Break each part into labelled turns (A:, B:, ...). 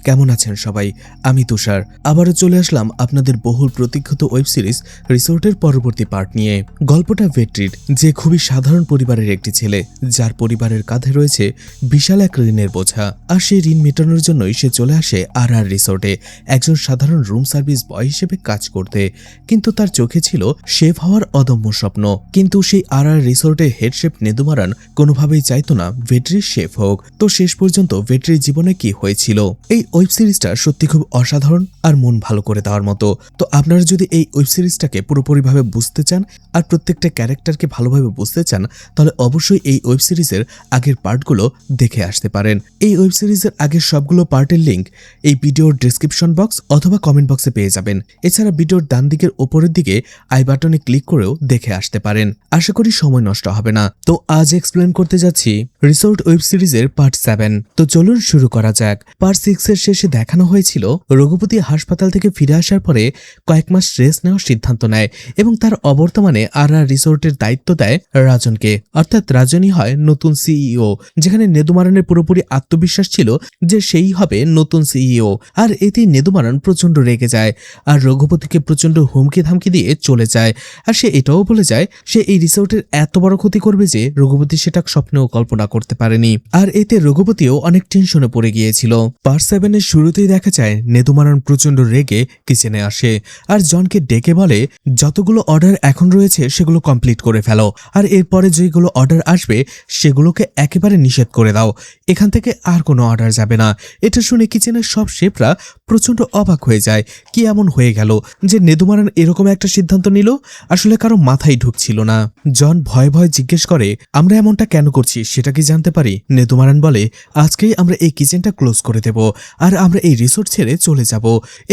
A: কেমন আছেন সবাই? আমি তুষার আবারও চলে আসলাম আপনাদের বহুল প্রতীক্ষিত ওয়েব সিরিজ রিসোর্টের পরবর্তী পার্ট নিয়ে। গল্পটা ভেট্রির, যে খুবই সাধারণ পরিবারের একটি ছেলে, যার পরিবারের কাঁধে রয়েছে বিশাল এক ঋণের বোঝা। আর সেই ঋণ মেটানোর জন্যই সে চলে আসে আর রিসোর্টে একজন সাধারণ রুম সার্ভিস বয় হিসেবে কাজ করতে। কিন্তু তার চোখে ছিল শেফ হওয়ার অদম্য স্বপ্ন। কিন্তু সেই আর রিসোর্টে হেড শেফ নেদুমারান কোনোভাবেই চাইতো না ভেট্রির শেফ হোক। তো শেষ পর্যন্ত ভেট্রির জীবনে কি হয়েছিল? এই ওয়েব সিরিজটা সত্যি খুব অসাধারণ আর মন ভালো করে দেওয়ার মতো। তো আপনারা যদি এই ওয়েব সিরিজটাকে পুরোপুরিভাবে বুঝতে চান আর প্রত্যেকটা ক্যারেক্টারকে ভালোভাবে বুঝতে চান, তাহলে অবশ্যই এই ওয়েব সিরিজের আগের পার্টগুলো দেখে আসতে পারেন। এই ওয়েব সিরিজের আগের সবগুলো পার্টের লিঙ্ক এই ভিডিওর ডেসক্রিপশন বক্স অথবা কমেন্ট বক্সে পেয়ে যাবেন। এছাড়া ভিডিওর ডান দিকের ওপরের দিকে আই বাটনে ক্লিক করেও দেখে আসতে পারেন। আশা করি সময় নষ্ট হবে না। তো আজ এক্সপ্লেন করতে যাচ্ছি রিসোর্ট ওয়েব সিরিজের পার্ট 7। তো চলুন শুরু করা যাক। পার্ট 6 এর শেষে দেখানো হয়েছিল রঘুপতি হাসপাতাল থেকে ফিরে আসার পরে কয়েক মাস রেস্ট নেওয়ার সিদ্ধান্ত নেয় এবং তার অবর্তমানে আর রিসোর্টের দায়িত্ব দেয় রাজনকে। অর্থাৎ রাজনই হয় নতুন সিইও, যেখানে নেদুমারানের পুরোপুরি আত্মবিশ্বাস ছিল যে সেই হবে নতুন সিইও। আর এতে নেদুমারান প্রচন্ড রেগে যায় আর রঘুপতিকে প্রচন্ড হুমকি ধামকি দিয়ে চলে যায়। আর সে এটাও বলে যায় সে এই রিসোর্টের এত বড় ক্ষতি করবে যে রঘুপতি সেটা স্বপ্নেও কল্পনা করতে পারেনি। আর এতে রঘুপতিও অনেক টেনশনে পড়ে গিয়েছিল। পার্ট 7 এর শুরুতেই দেখা যায় নেদুমারান প্রচন্ড রেগে কিচেনে আসে আর জনকে ডেকে বলে যতগুলো অর্ডার এখন রয়েছে সেগুলো কমপ্লিট করে ফেলো, আর এরপরে যেগুলো অর্ডার আসবে সেগুলোকে একেবারে নিষেধ করে দাও। এখান থেকে আর কোনো অর্ডার যাবে না। এটা শুনে কিচেনের সব শেফরা প্রচন্ড অবাক হয়ে যায়। কি এমন হয়ে গেল যে নেদুমারান এরকম একটা সিদ্ধান্ত নিল? আসলে কারো মাথায় ঢুকছিল না। জন ভয়ে ভয়ে জিজ্ঞেস করে আমরা এমনটা কেন করছি সেটা কি জানতে পারি? নেদুমারান বলে আজকেই আমরা এই কিচেনটা ক্লোজ করে দেব আর আমরা এই রিসোর্ট ছেড়ে চলে যাব।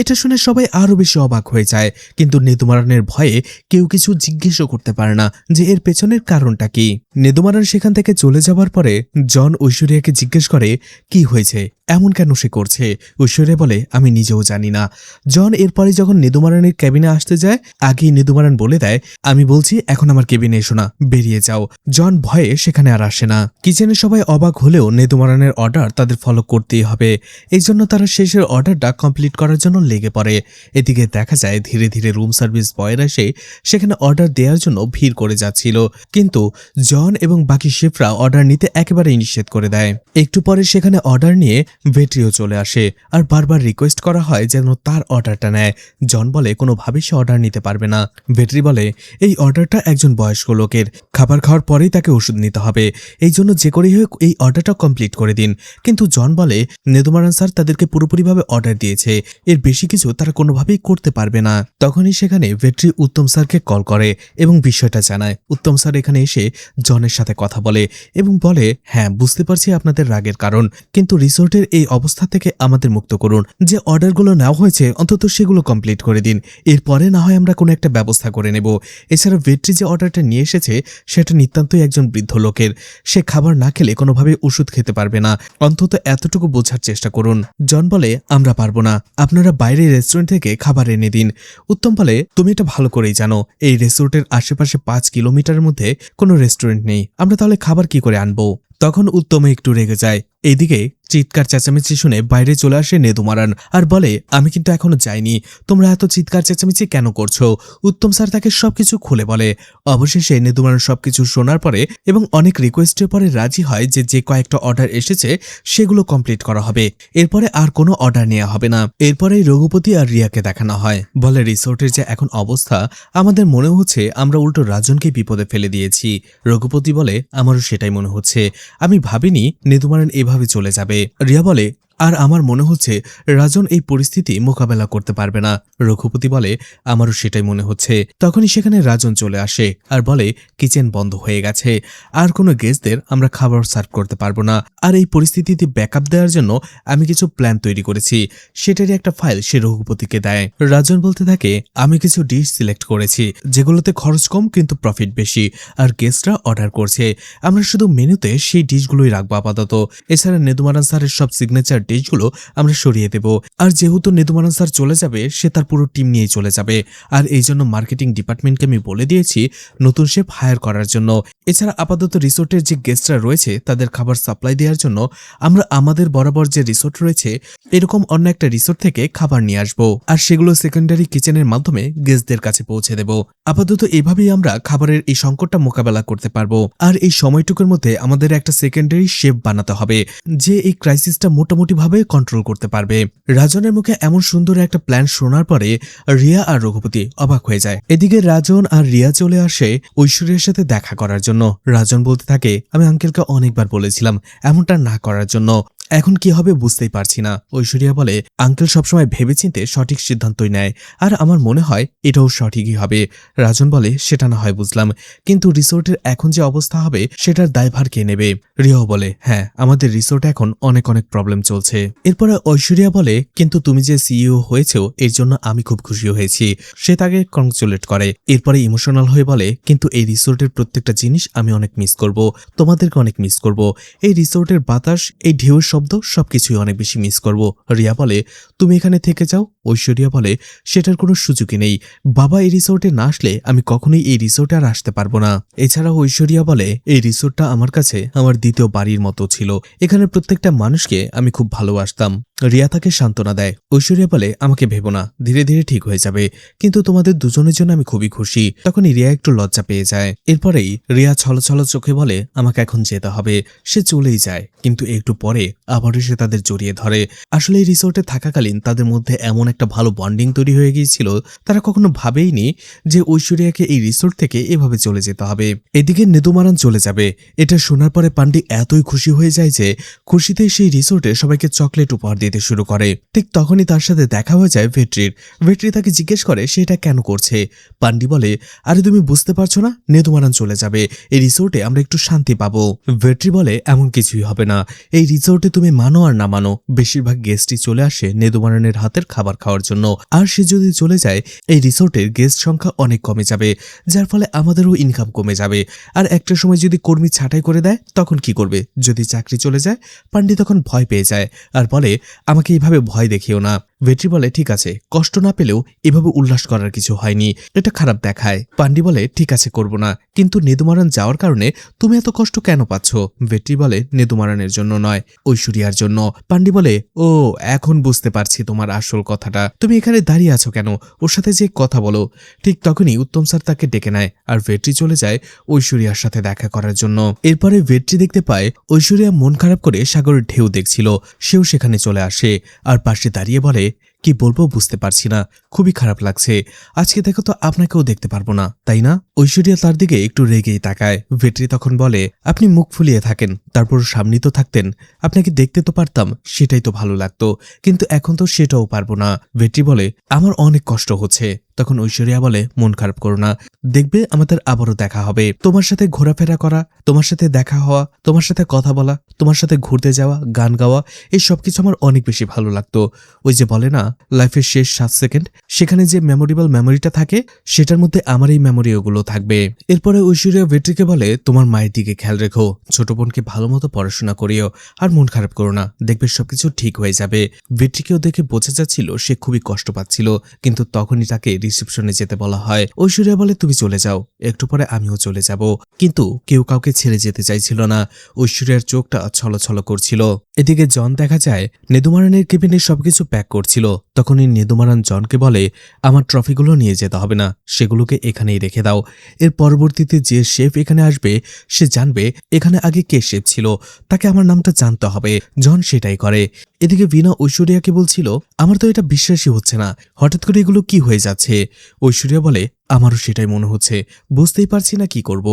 A: এটা শুনে সবাই আরো বেশি অবাক হয়ে যায়, কিন্তু নেদুমারানের ভয়ে কেউ কিছু জিজ্ঞেসও করতে পারে না যে এর পেছনের কারণটা কি। নেদুমারান সেখান থেকে চলে যাবার পরে জন ঐশ্বরিয়াকে জিজ্ঞেস করে কি হয়েছে, এমন কেন সে করছে। ঐশ্বরিয়া বলে আমি নিজেও জানি না। জন এরপরে যখন নেদুমারানের ক্যাবিনে আসতে যায় আগেই নেদুমারান বলে দেয় আমি বলছি এখন আমার কেবিনে এসো না, বেরিয়ে যাও। জন ভয়ে সেখানে আর আসে না। কিচেনে সবাই অবাক হলেও নেদুমারানের অর্ডার তাদের ফলো করতেই হবে। এই জন্য তারা শেষের অর্ডারটা কমপ্লিট করার জন্য লেগে পড়ে। এদিকে দেখা যায় ধীরে ধীরে রুম সার্ভিস বয়রা এসে সেখানে অর্ডার দেওয়ার জন্য ভিড় করে যাচ্ছিল, কিন্তু জন এবং বাকি শেফরা অর্ডার নিতে একেবারেই নিষেধ করে দেয়। একটু পরে সেখানে অর্ডার নিয়ে ভেট্রিও চলে আসে আর বারবার রিকোয়েস্ট করা হয় যেন তার অর্ডারটা নেয়। জন বলে কোনোভাবেই সে অর্ডার নিতে পারবে না। ভেট্রি বলে এই অর্ডারটা একজন বয়স্ক লোকের, খাবার খাওয়ার পরেই তাকে ওষুধ নিতে হবে, এই জন্য যে করেই হোক এই অর্ডারটা কমপ্লিট করে দিন। কিন্তু জন বলে নেদুমারান স্যার তাদেরকে পুরোপুরিভাবে অর্ডার দিয়েছে, এর বেশি কিছু তারা কোনোভাবেই করতে পারবে না। তখনই সেখানে ভেট্রি উত্তম স্যারকে কল করে এবং বিষয়টা জানায়। উত্তম স্যার এখানে এসে জনের সাথে কথা বলে এবং বলে হ্যাঁ বুঝতে পারছি আপনাদের রাগের কারণ, কিন্তু রিসোর্টের এই অবস্থা থেকে আমাদের মুক্ত করুন। যে অর্ডারগুলো নেওয়া হয়েছে অন্তত সেগুলো কমপ্লিট করে দিন, এরপরে না হয় আমরা কোনো একটা ব্যবস্থা করে নেব। এছাড়া ভেট্রি যে অর্ডারটা নিয়ে এসেছে সেটা নিতান্তই একজন বৃদ্ধ লোকের, সে খাবার না খেলে কোনোভাবে ওষুধ খেতে পারবে না, অন্তত এতটুকু বোঝার চেষ্টা করুন। জন বলে আমরা পারবো না, আপনারা বাইরে রেস্টুরেন্ট থেকে খাবার এনে দিন। উত্তম বলে তুমি এটা ভালো করেই জানো এই রিসোর্টের আশেপাশে 5 কিলোমিটারের মধ্যে কোনো রেস্টুরেন্ট নেই, আমরা তাহলে খাবার কি করে আনবো? তখন উত্তমে একটু রেগে যায়। এইদিকে চিৎকার চেঁচামেচি শুনে বাইরে চলে আসে নেদুমারান আর বলে আমি কিন্তু এখনো যাইনি, তোমরা এত চিৎকার চেঁচামেচি কেন করছো? উত্তম স্যার তাকে সবকিছু খুলে বলে। অবশেষে নেদুমারান সবকিছু শোনার পরে এবং অনেক রিকোয়েস্টের পরে রাজি হয় যে কয়েকটা অর্ডার এসেছে সেগুলো কমপ্লিট করা হবে, এরপরে আর কোনো অর্ডার নেওয়া হবে না। এরপরে রঘুপতি আর রিয়াকে দেখানো হয়। বলে রিসোর্টের যে এখন অবস্থা আমাদের মনে হচ্ছে আমরা উল্টো রাজনকে বিপদে ফেলে দিয়েছি। রঘুপতি বলে আমারও সেটাই মনে হচ্ছে, আমি ভাবিনি নেদুমারান এভাবে চলে যাবে। রিয়া বলে আর আমার মনে হচ্ছে রাজন এই পরিস্থিতি মোকাবেলা করতে পারবে না। রঘুপতি বলে আমারও সেটাই মনে হচ্ছে। তখনই সেখানে রাজন চলে আসে আর বলে কিচেন বন্ধ হয়ে গেছে, আর কোনো গেস্টদের আমরা খাবার সার্ভ করতে পারবো না, আর এই পরিস্থিতিতে ব্যাকআপ দেওয়ার জন্য আমি কিছু প্ল্যান তৈরি করেছি। সেটারই একটা ফাইল সে রঘুপতিকে দেয়। রাজন বলতে থাকে আমি কিছু ডিশ সিলেক্ট করেছি যেগুলোতে খরচ কম কিন্তু প্রফিট বেশি, আর গেস্টরা অর্ডার করছে, আমরা শুধু মেনুতে সেই ডিশগুলোই রাখবো আপাতত। এছাড়া নেদুমারান স্যারের সব সিগনেচার ডিশগুলো আমরা সরিয়ে দেব। আর যেহেতু নেদুমারান স্যার চলে যাবে, সে তার পুরো টিম নিয়েই চলে যাবে। আর এই জন্য মার্কেটিং ডিপার্টমেন্টকে আমি বলে দিয়েছি নতুন শেফ হায়ার করার জন্য। এছাড়া আপাতত রিসোর্টের যে গেস্টরা রয়েছে তাদের খাবার সাপ্লাই দেওয়ার জন্য আমরা আমাদের বরাবর যে রিসোর্ট রয়েছে এরকম অন্য একটা রিসোর্ট থেকে খাবার নিয়ে আসবো, আর সেগুলো সেকেন্ডারি কিচেনের মাধ্যমে গেস্টদের কাছে পৌঁছে দেব। আপাতত এভাবেই আমরা খাবারের এই সংকটটা মোকাবেলা করতে পারবো। আর এই সময়টুকুর মধ্যে আমাদের একটা সেকেন্ডারি শেফ বানাতে হবে যে এই ক্রাইসিসটা মোটামুটি ভাবে কন্ট্রোল করতে পারবে। রাজনের মুখে এমন সুন্দর একটা প্ল্যান শোনার পরে রিয়া আর রঘুপতি অবাক হয়ে যায়। এদিকে রাজন আর রিয়া চলে আসে ঐশ্বরিয়ার সাথে দেখা করার জন্য। রাজন বলতে থাকে, আমি আঙ্কেলকে অনেকবার বলেছিলাম এমনটা না করার জন্য, এখন কি হবে বুঝতেই পারছি না। ঐশ্বরিয়া বলে, আঙ্কেল সবসময় ভেবেচিন্তে সঠিক সিদ্ধান্তই নেয়, আর আমার মনে হয় এটাও সঠিকই হবে। রাজন বলে, সেটা না হয় বুঝলাম, কিন্তু রিসোর্টের এখন যে অবস্থা হবে সেটার দায়ভার কে নেবে? রিয়াও বলে, হ্যাঁ, আমাদের রিসোর্টে এখন অনেক অনেক প্রবলেম চলছে। এরপরে ঐশ্বরিয়া বলে, কিন্তু তুমি যে সিইও হয়েছো এর জন্য আমি খুব খুশি হয়েছি। সে তাকে কংগ্রেচুলেট করে। এরপরে ইমোশনাল হয়ে বলে, কিন্তু এই রিসোর্টের প্রত্যেকটা জিনিস আমি অনেক মিস করব, তোমাদেরকে অনেক মিস করব। এই রিসোর্টের বাতাস, এই ঢেউয়ের শব্দ সবকিছুই অনেক বেশি মিস করব। রিয়া বলে, তুমি এখানে থেকে যাও। ঐশ্বরিয়া বলে, সেটার কোনো সুযোগই নেই, বাবা এই রিসোর্টে না আসলে আমি কখনোই এই রিসোর্টে আর আসতে পারবো না। এছাড়া ঐশ্বরিয়া বলে, এই রিসোর্টটা আমার কাছে আমার দ্বিতীয় বাড়ির মতো ছিল, এখানে প্রত্যেকটা মানুষকে আমি খুব ভালোবাসতাম। রিয়া তাকে সান্ত্বনা দেয়। ঐশ্বরিয়া বলে, আমাকে ভেবো না, ধীরে ধীরে ঠিক হয়ে যাবে, কিন্তু তোমাদের দুজনের জন্য আমি খুবই খুশি। তখনই রিয়া একটু লজ্জা পেয়ে যায়। এরপরেই রিয়া ছলছল চোখে বলে, আমাকে এখন যেতে হবে। সে চলেই যায়, কিন্তু একটু পরে আবারও সে তাদের জড়িয়ে ধরে। আসলে এই রিসোর্টে থাকাকালীন তাদের মধ্যে এমন একটা ভালো বন্ডিং তৈরি হয়ে গিয়েছিল, তারা কখনো ভাবেইনি যে ঐশ্বরিয়াকে এই রিসোর্ট থেকে এভাবে চলে যেতে হবে। এদিকে নেদুমারান চলে যাবে, এটা শোনার পরে পান্ডি এতই খুশি হয়ে যায় যে খুশিতে সেই রিসোর্টে সবাইকে চকলেট উপহার দিতে শুরু করে। ঠিক তখনই তার সাথে দেখা হয়ে যায় ভেট্রির। ভেট্রি তাকে জিজ্ঞেস করে সেটা কেন করছে। পান্ডি বলে, আরে তুমি বুঝতে পারছো না, নেদুমারান চলে যাবে, এই রিসোর্টে আমরা একটু শান্তি পাবো। ভেট্রি বলে, এমন কিছুই হবে না, এই রিসোর্টে তুমি মানো আর না মানো বেশিরভাগ গেস্টই চলে আসে নেদুমারানের হাতের খাবার খাওয়ার জন্য। আর সে যদি চলে যায় এই রিসোর্টের গেস্ট সংখ্যা অনেক কমে যাবে, যার ফলে আমাদেরও ইনকাম কমে যাবে। আর একটা সময় যদি কর্মী ছাঁটাই করে দেয় তখন কি করবে? যদি চাকরি চলে যায়? পান্ডি তখন ভয় পেয়ে যায় আর বলে, আমাকে এইভাবে ভয় দেখিও না। ভেট্রি বলে, ঠিক আছে, কষ্ট না পেলেও এভাবে উল্লাস করার কিছু হয়নি, এটা খারাপ দেখায়। পান্ডি বলে, ঠিক আছে, করব না, কিন্তু নেদুমারান যাওয়ার কারণে তুমি এত কষ্ট কেন পাচ্ছ? ভেট্রি বলে, নেদুমারানের জন্য নয়, ঐশ্বরিয়ার জন্য। পান্ডি বলে, ও, এখন বুঝতে পারছি তোমার আসল কথাটা, তুমি এখানে দাঁড়িয়ে আছো কেন? ওর সাথে যে কথা বলো। ঠিক তখনই উত্তম স্যার তাকে ডেকে নেয় আর ভেট্রি চলে যায় ঐশ্বরিয়ার সাথে দেখা করার জন্য। এরপরে ভেট্রি দেখতে পায় ঐশ্বরিয়া মন খারাপ করে সাগরের ঢেউ দেখছিল, সেও সেখানে চলে আসে আর পাশে দাঁড়িয়ে বলে, কি বলবো বুঝতে পারছি না, খুবই খারাপ লাগছে, আজকে দেখো তো আপনাকেও দেখতে পারবো না, তাই না? ঐশ্বরিয়া তার দিকে একটু রেগেই তাকায়। ভেট্রি তখন বলে, আপনি মুখ ফুলিয়ে থাকেন, তারপর সামনে তো থাকতেন, আপনাকে দেখতে তো পারতাম, সেটাই তো ভালো লাগতো, কিন্তু এখন তো সেটাও পারবো না। ভেট্রি বলে, আমার অনেক কষ্ট হচ্ছে। তখন ঐশ্বরিয়া বলে, মন খারাপ করো না, দেখবে আমাদের আবারও দেখা হবে। তোমার সাথে ঘোরাফেরা করা, তোমার সাথে দেখা হওয়া, তোমার সাথে কথা বলা, তোমার সাথে ঘুরতে যাওয়া, গান গাওয়া, এই সবকিছু আমার অনেক বেশি ভালো লাগতো। ওই যে বলে না, লাইফের শেষ 7 সেকেন্ড, সেখানে যে মেমোরেবল মেমোরিটা থাকে সেটার মধ্যে আমার এই মেমোরি ওগুলো থাকবে। এরপরে ঐশ্বরিয়া ভেট্রিকে বলে, তোমার মায়ের দিকে খেয়াল রেখো, ছোট বোনকে ভালো মতো পড়াশোনা করিও, আর মন খারাপ করো না, দেখবে সবকিছু ঠিক হয়ে যাবে। ভেট্রিকেও দেখে বোঝা যাচ্ছিল সে খুবই কষ্ট পাচ্ছিল, কিন্তু তখনই তাকে রিসেপশনে যেতে বলা হয়। ঐশ্বরিয়া বলে, তুমি চলে যাও, একটু পরে আমিও চলে যাব। কিন্তু কেউ কাউকে ছেড়ে যেতে চাইছিল না, ঐশ্বরিয়ার চোখটা ছলছল করছিল। এদিকে জন দেখা যায় নেদুমারানের কেবিনে সবকিছু প্যাক করছিল। তখনই নেদুমারান জনকে বলে, আমার ট্রফিগুলো নিয়ে যেতে হবে না, সেগুলোকে এখানেই রেখে দাও। এর পরবর্তীতে যে শেফ এখানে আসবে সে জানবে এখানে আগে কে শেফ ছিল, তাকে আমার নামটা জানতে হবে। জন সেটাই করে। এদিকে ভিনা ঐশ্বরিয়াকে বলছিল, আমার তো এটা বিশ্বাসই হচ্ছে না, হঠাৎ করে এগুলো কি হয়ে যাচ্ছে। ঐশ্বরিয়া বলে, আমারও সেটাই মনে হচ্ছে, বুঝতেই পারছি না কি করব।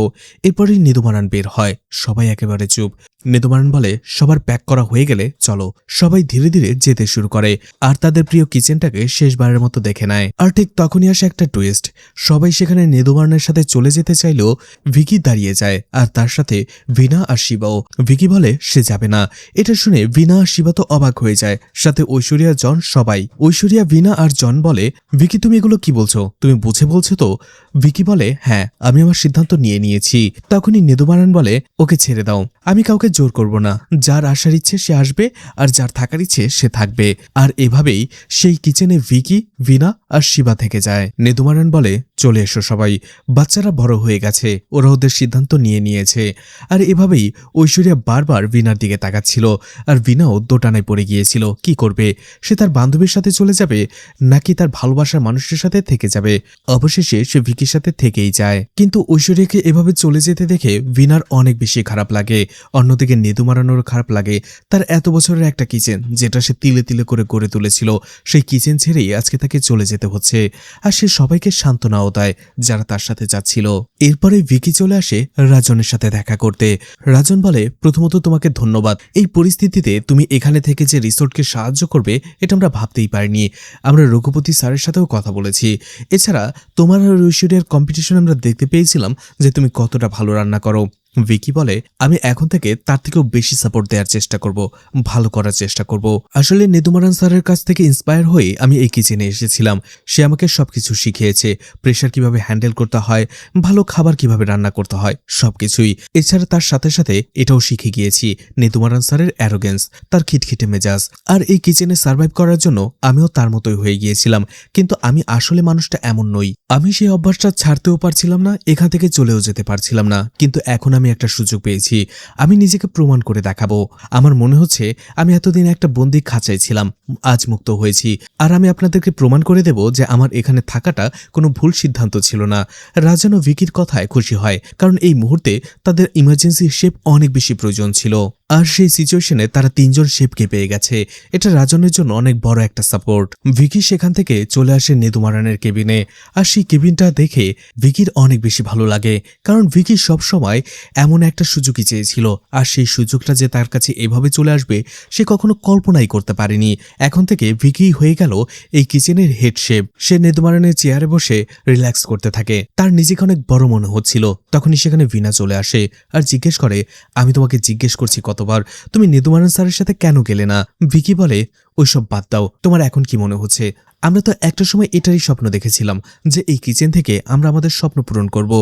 A: এরপরই নেদুমারান বের হয়, সবাই একেবারে চুপ। নেদুমারান বলে, সবার প্যাক করা হয়ে গেলে চলো। সবাই ধীরে ধীরে যেতে শুরু করে আর তাদের প্রিয় কিচেনটাকে শেষবারের মতো দেখে নেয়। আর ঠিক তখনই আসে একটা টুইস্ট, সবাই সেখানে নেদুমারানের সাথে চলে যেতে চাইলেও ভিকি দাঁড়িয়ে যায় আর তার সাথে ভিনা আর শিবাও। ভিকি বলে সে যাবে না। এটা শুনে ভিনা আর শিবা তো অবাক হয়ে যায়, সাথে ঐশ্বরিয়া, জন, সবাই। ঐশ্বরিয়া, ভিনা আর জন বলে, ভিকি তুমি এগুলো কি বলছো? তুমি বুঝে বলছো তো? ভিকি বলে, হ্যাঁ, আমি আমার সিদ্ধান্ত নিয়ে নিয়েছি। তখনই নেদুমারান বলে, ওকে ছেড়ে দাও, আমি কাউকে জোর করব না। যার আসার ইচ্ছে সে আসবে, আর যার থাকার ইচ্ছে সে থাকবে। আর এভাবেই সেই কিচেনে ভিকি, ভিনা আর শিবা থেকে যায়। নেদুমারান বলে, চলে এসো সবাই, বাচ্চারা বড় হয়ে গেছে, ওরা ওদের সিদ্ধান্ত নিয়ে নিয়েছে। আর এভাবেই ঐশ্বরিয়া বারবার ভিনার দিকে তাকাচ্ছিল, আর ভিনাও দোটানায় পড়ে গিয়েছিল। কি করবে সে? তার বান্ধবীর সাথে চলে যাবে নাকি তার ভালোবাসার মানুষের সাথে থেকে যাবে? অবশেষে সে ভিকির সাথে থেকেই যায়। কিন্তু ঐশ্বরিয়াকে এভাবে চলে যেতে দেখে ভিনার অনেক বেশি খারাপ লাগে। অন্যদিকে নেদুমারানোর খারাপ লাগে, তার এত বছরের একটা কিচেন যেটা সে তিলে তিলে করে গড়ে তুলেছিল, সেই কিচেন ছেড়েই আজকে তাকে চলে যেতে হচ্ছে। আর সে সবাইকে সান্ত্বনাও দেয় যারা তার সাথে যাচ্ছিল। এরপরে ভিকি চলে আসে রাজনের সাথে দেখা করতে। রাজন বলে, প্রথমত তোমাকে ধন্যবাদ, এই পরিস্থিতিতে তুমি এখানে থেকে যে রিসোর্টকে সাহায্য করবে এটা আমরা ভাবতেই পারিনি। আমরা রঘুপতি স্যারের সাথেও কথা বলেছি। এছাড়া তোমার আর ঐশ্বরিয়ার কম্পিটিশন আমরা দেখতে পেয়েছিলাম যে তুমি কতটা ভালো রান্না করো। ভিকি বলে, আমি এখন থেকে তার থেকেও বেশি সাপোর্ট দেওয়ার চেষ্টা করব, ভালো করার চেষ্টা করব। আসলে নেদুমারান স্যারের কাছ থেকে ইন্সপায়ার হয়ে আমি এই কিচেনে এসেছিলাম। সে আমাকে সবকিছু শিখিয়েছে, প্রেশার কিভাবে হ্যান্ডেল করতে হয়, ভালো খাবার কিভাবে রান্না করতে হয়, সবকিছুই। এছাড়া তার সাথে সাথে এটাও শিখে গিয়েছি নেদুমারান স্যারের অ্যারোগেন্স, তার খিটখিটে মেজাজ। আর এই কিচেনে সার্ভাইভ করার জন্য আমিও তার মতোই হয়ে গিয়েছিলাম। কিন্তু আমি আসলে মানুষটা এমন নই। আমি সেই অভ্যাসটা ছাড়তেও পারছিলাম না, এখান থেকে চলেও যেতে পারছিলাম না। কিন্তু এখন আমি একটা সুযোগ পেয়েছি, আমি নিজেকে প্রমাণ করে দেখাবো। আমার মনে হচ্ছে আমি এতদিন একটা বন্দি খাঁচায় ছিলাম, আজ মুক্ত হয়েছি। আর আমি আপনাদেরকে প্রমাণ করে দেব যে আমার এখানে থাকাটা কোনো ভুল সিদ্ধান্ত ছিল না। রাজন ও ভিকির কথায় খুশি হয়, কারণ এই মুহূর্তে তাদের ইমার্জেন্সি শেপ অনেক বেশি প্রয়োজন ছিল। আর সেই সিচুয়েশনে তারা 3 জন শেফকে পেয়ে গেছে। এটা রাজনের জন্য অনেক বড় একটা সাপোর্ট। ভিকি সেখান থেকে চলে আসে নেদুমারানের কেবিনে। আর সেই কেবিনটা দেখে ভিকির অনেক বেশি ভালো লাগে, কারণ ভিকি সবসময় এমন একটা সুযোগই চেয়েছিল। আর সেই সুযোগটা যে তার কাছে এভাবে চলে আসবে সে কখনো কল্পনাই করতে পারেনি। এখন থেকে ভিকি হয়ে গেল এই কিচেনের হেড শেফ। সে নেদুমারানের চেয়ারে বসে রিল্যাক্স করতে থাকে, তার নিজেকে অনেক বড় মনে হচ্ছিল। তখনই সেখানে ভিনা চলে আসে আর জিজ্ঞেস করে, আমি তোমাকে জিজ্ঞেস করছি কতবার, তুমি নেদুমারান স্যারের সাথে কেন গেলে না? ভিকি বলে, ওইসব বাদ দাও, তোমার এখন কি মনে হচ্ছে? আমরা তো একটা সময় এটারই স্বপ্ন দেখেছিলাম যে এই কিচেন থেকে আমরা আমাদের স্বপ্ন পূরণ করব।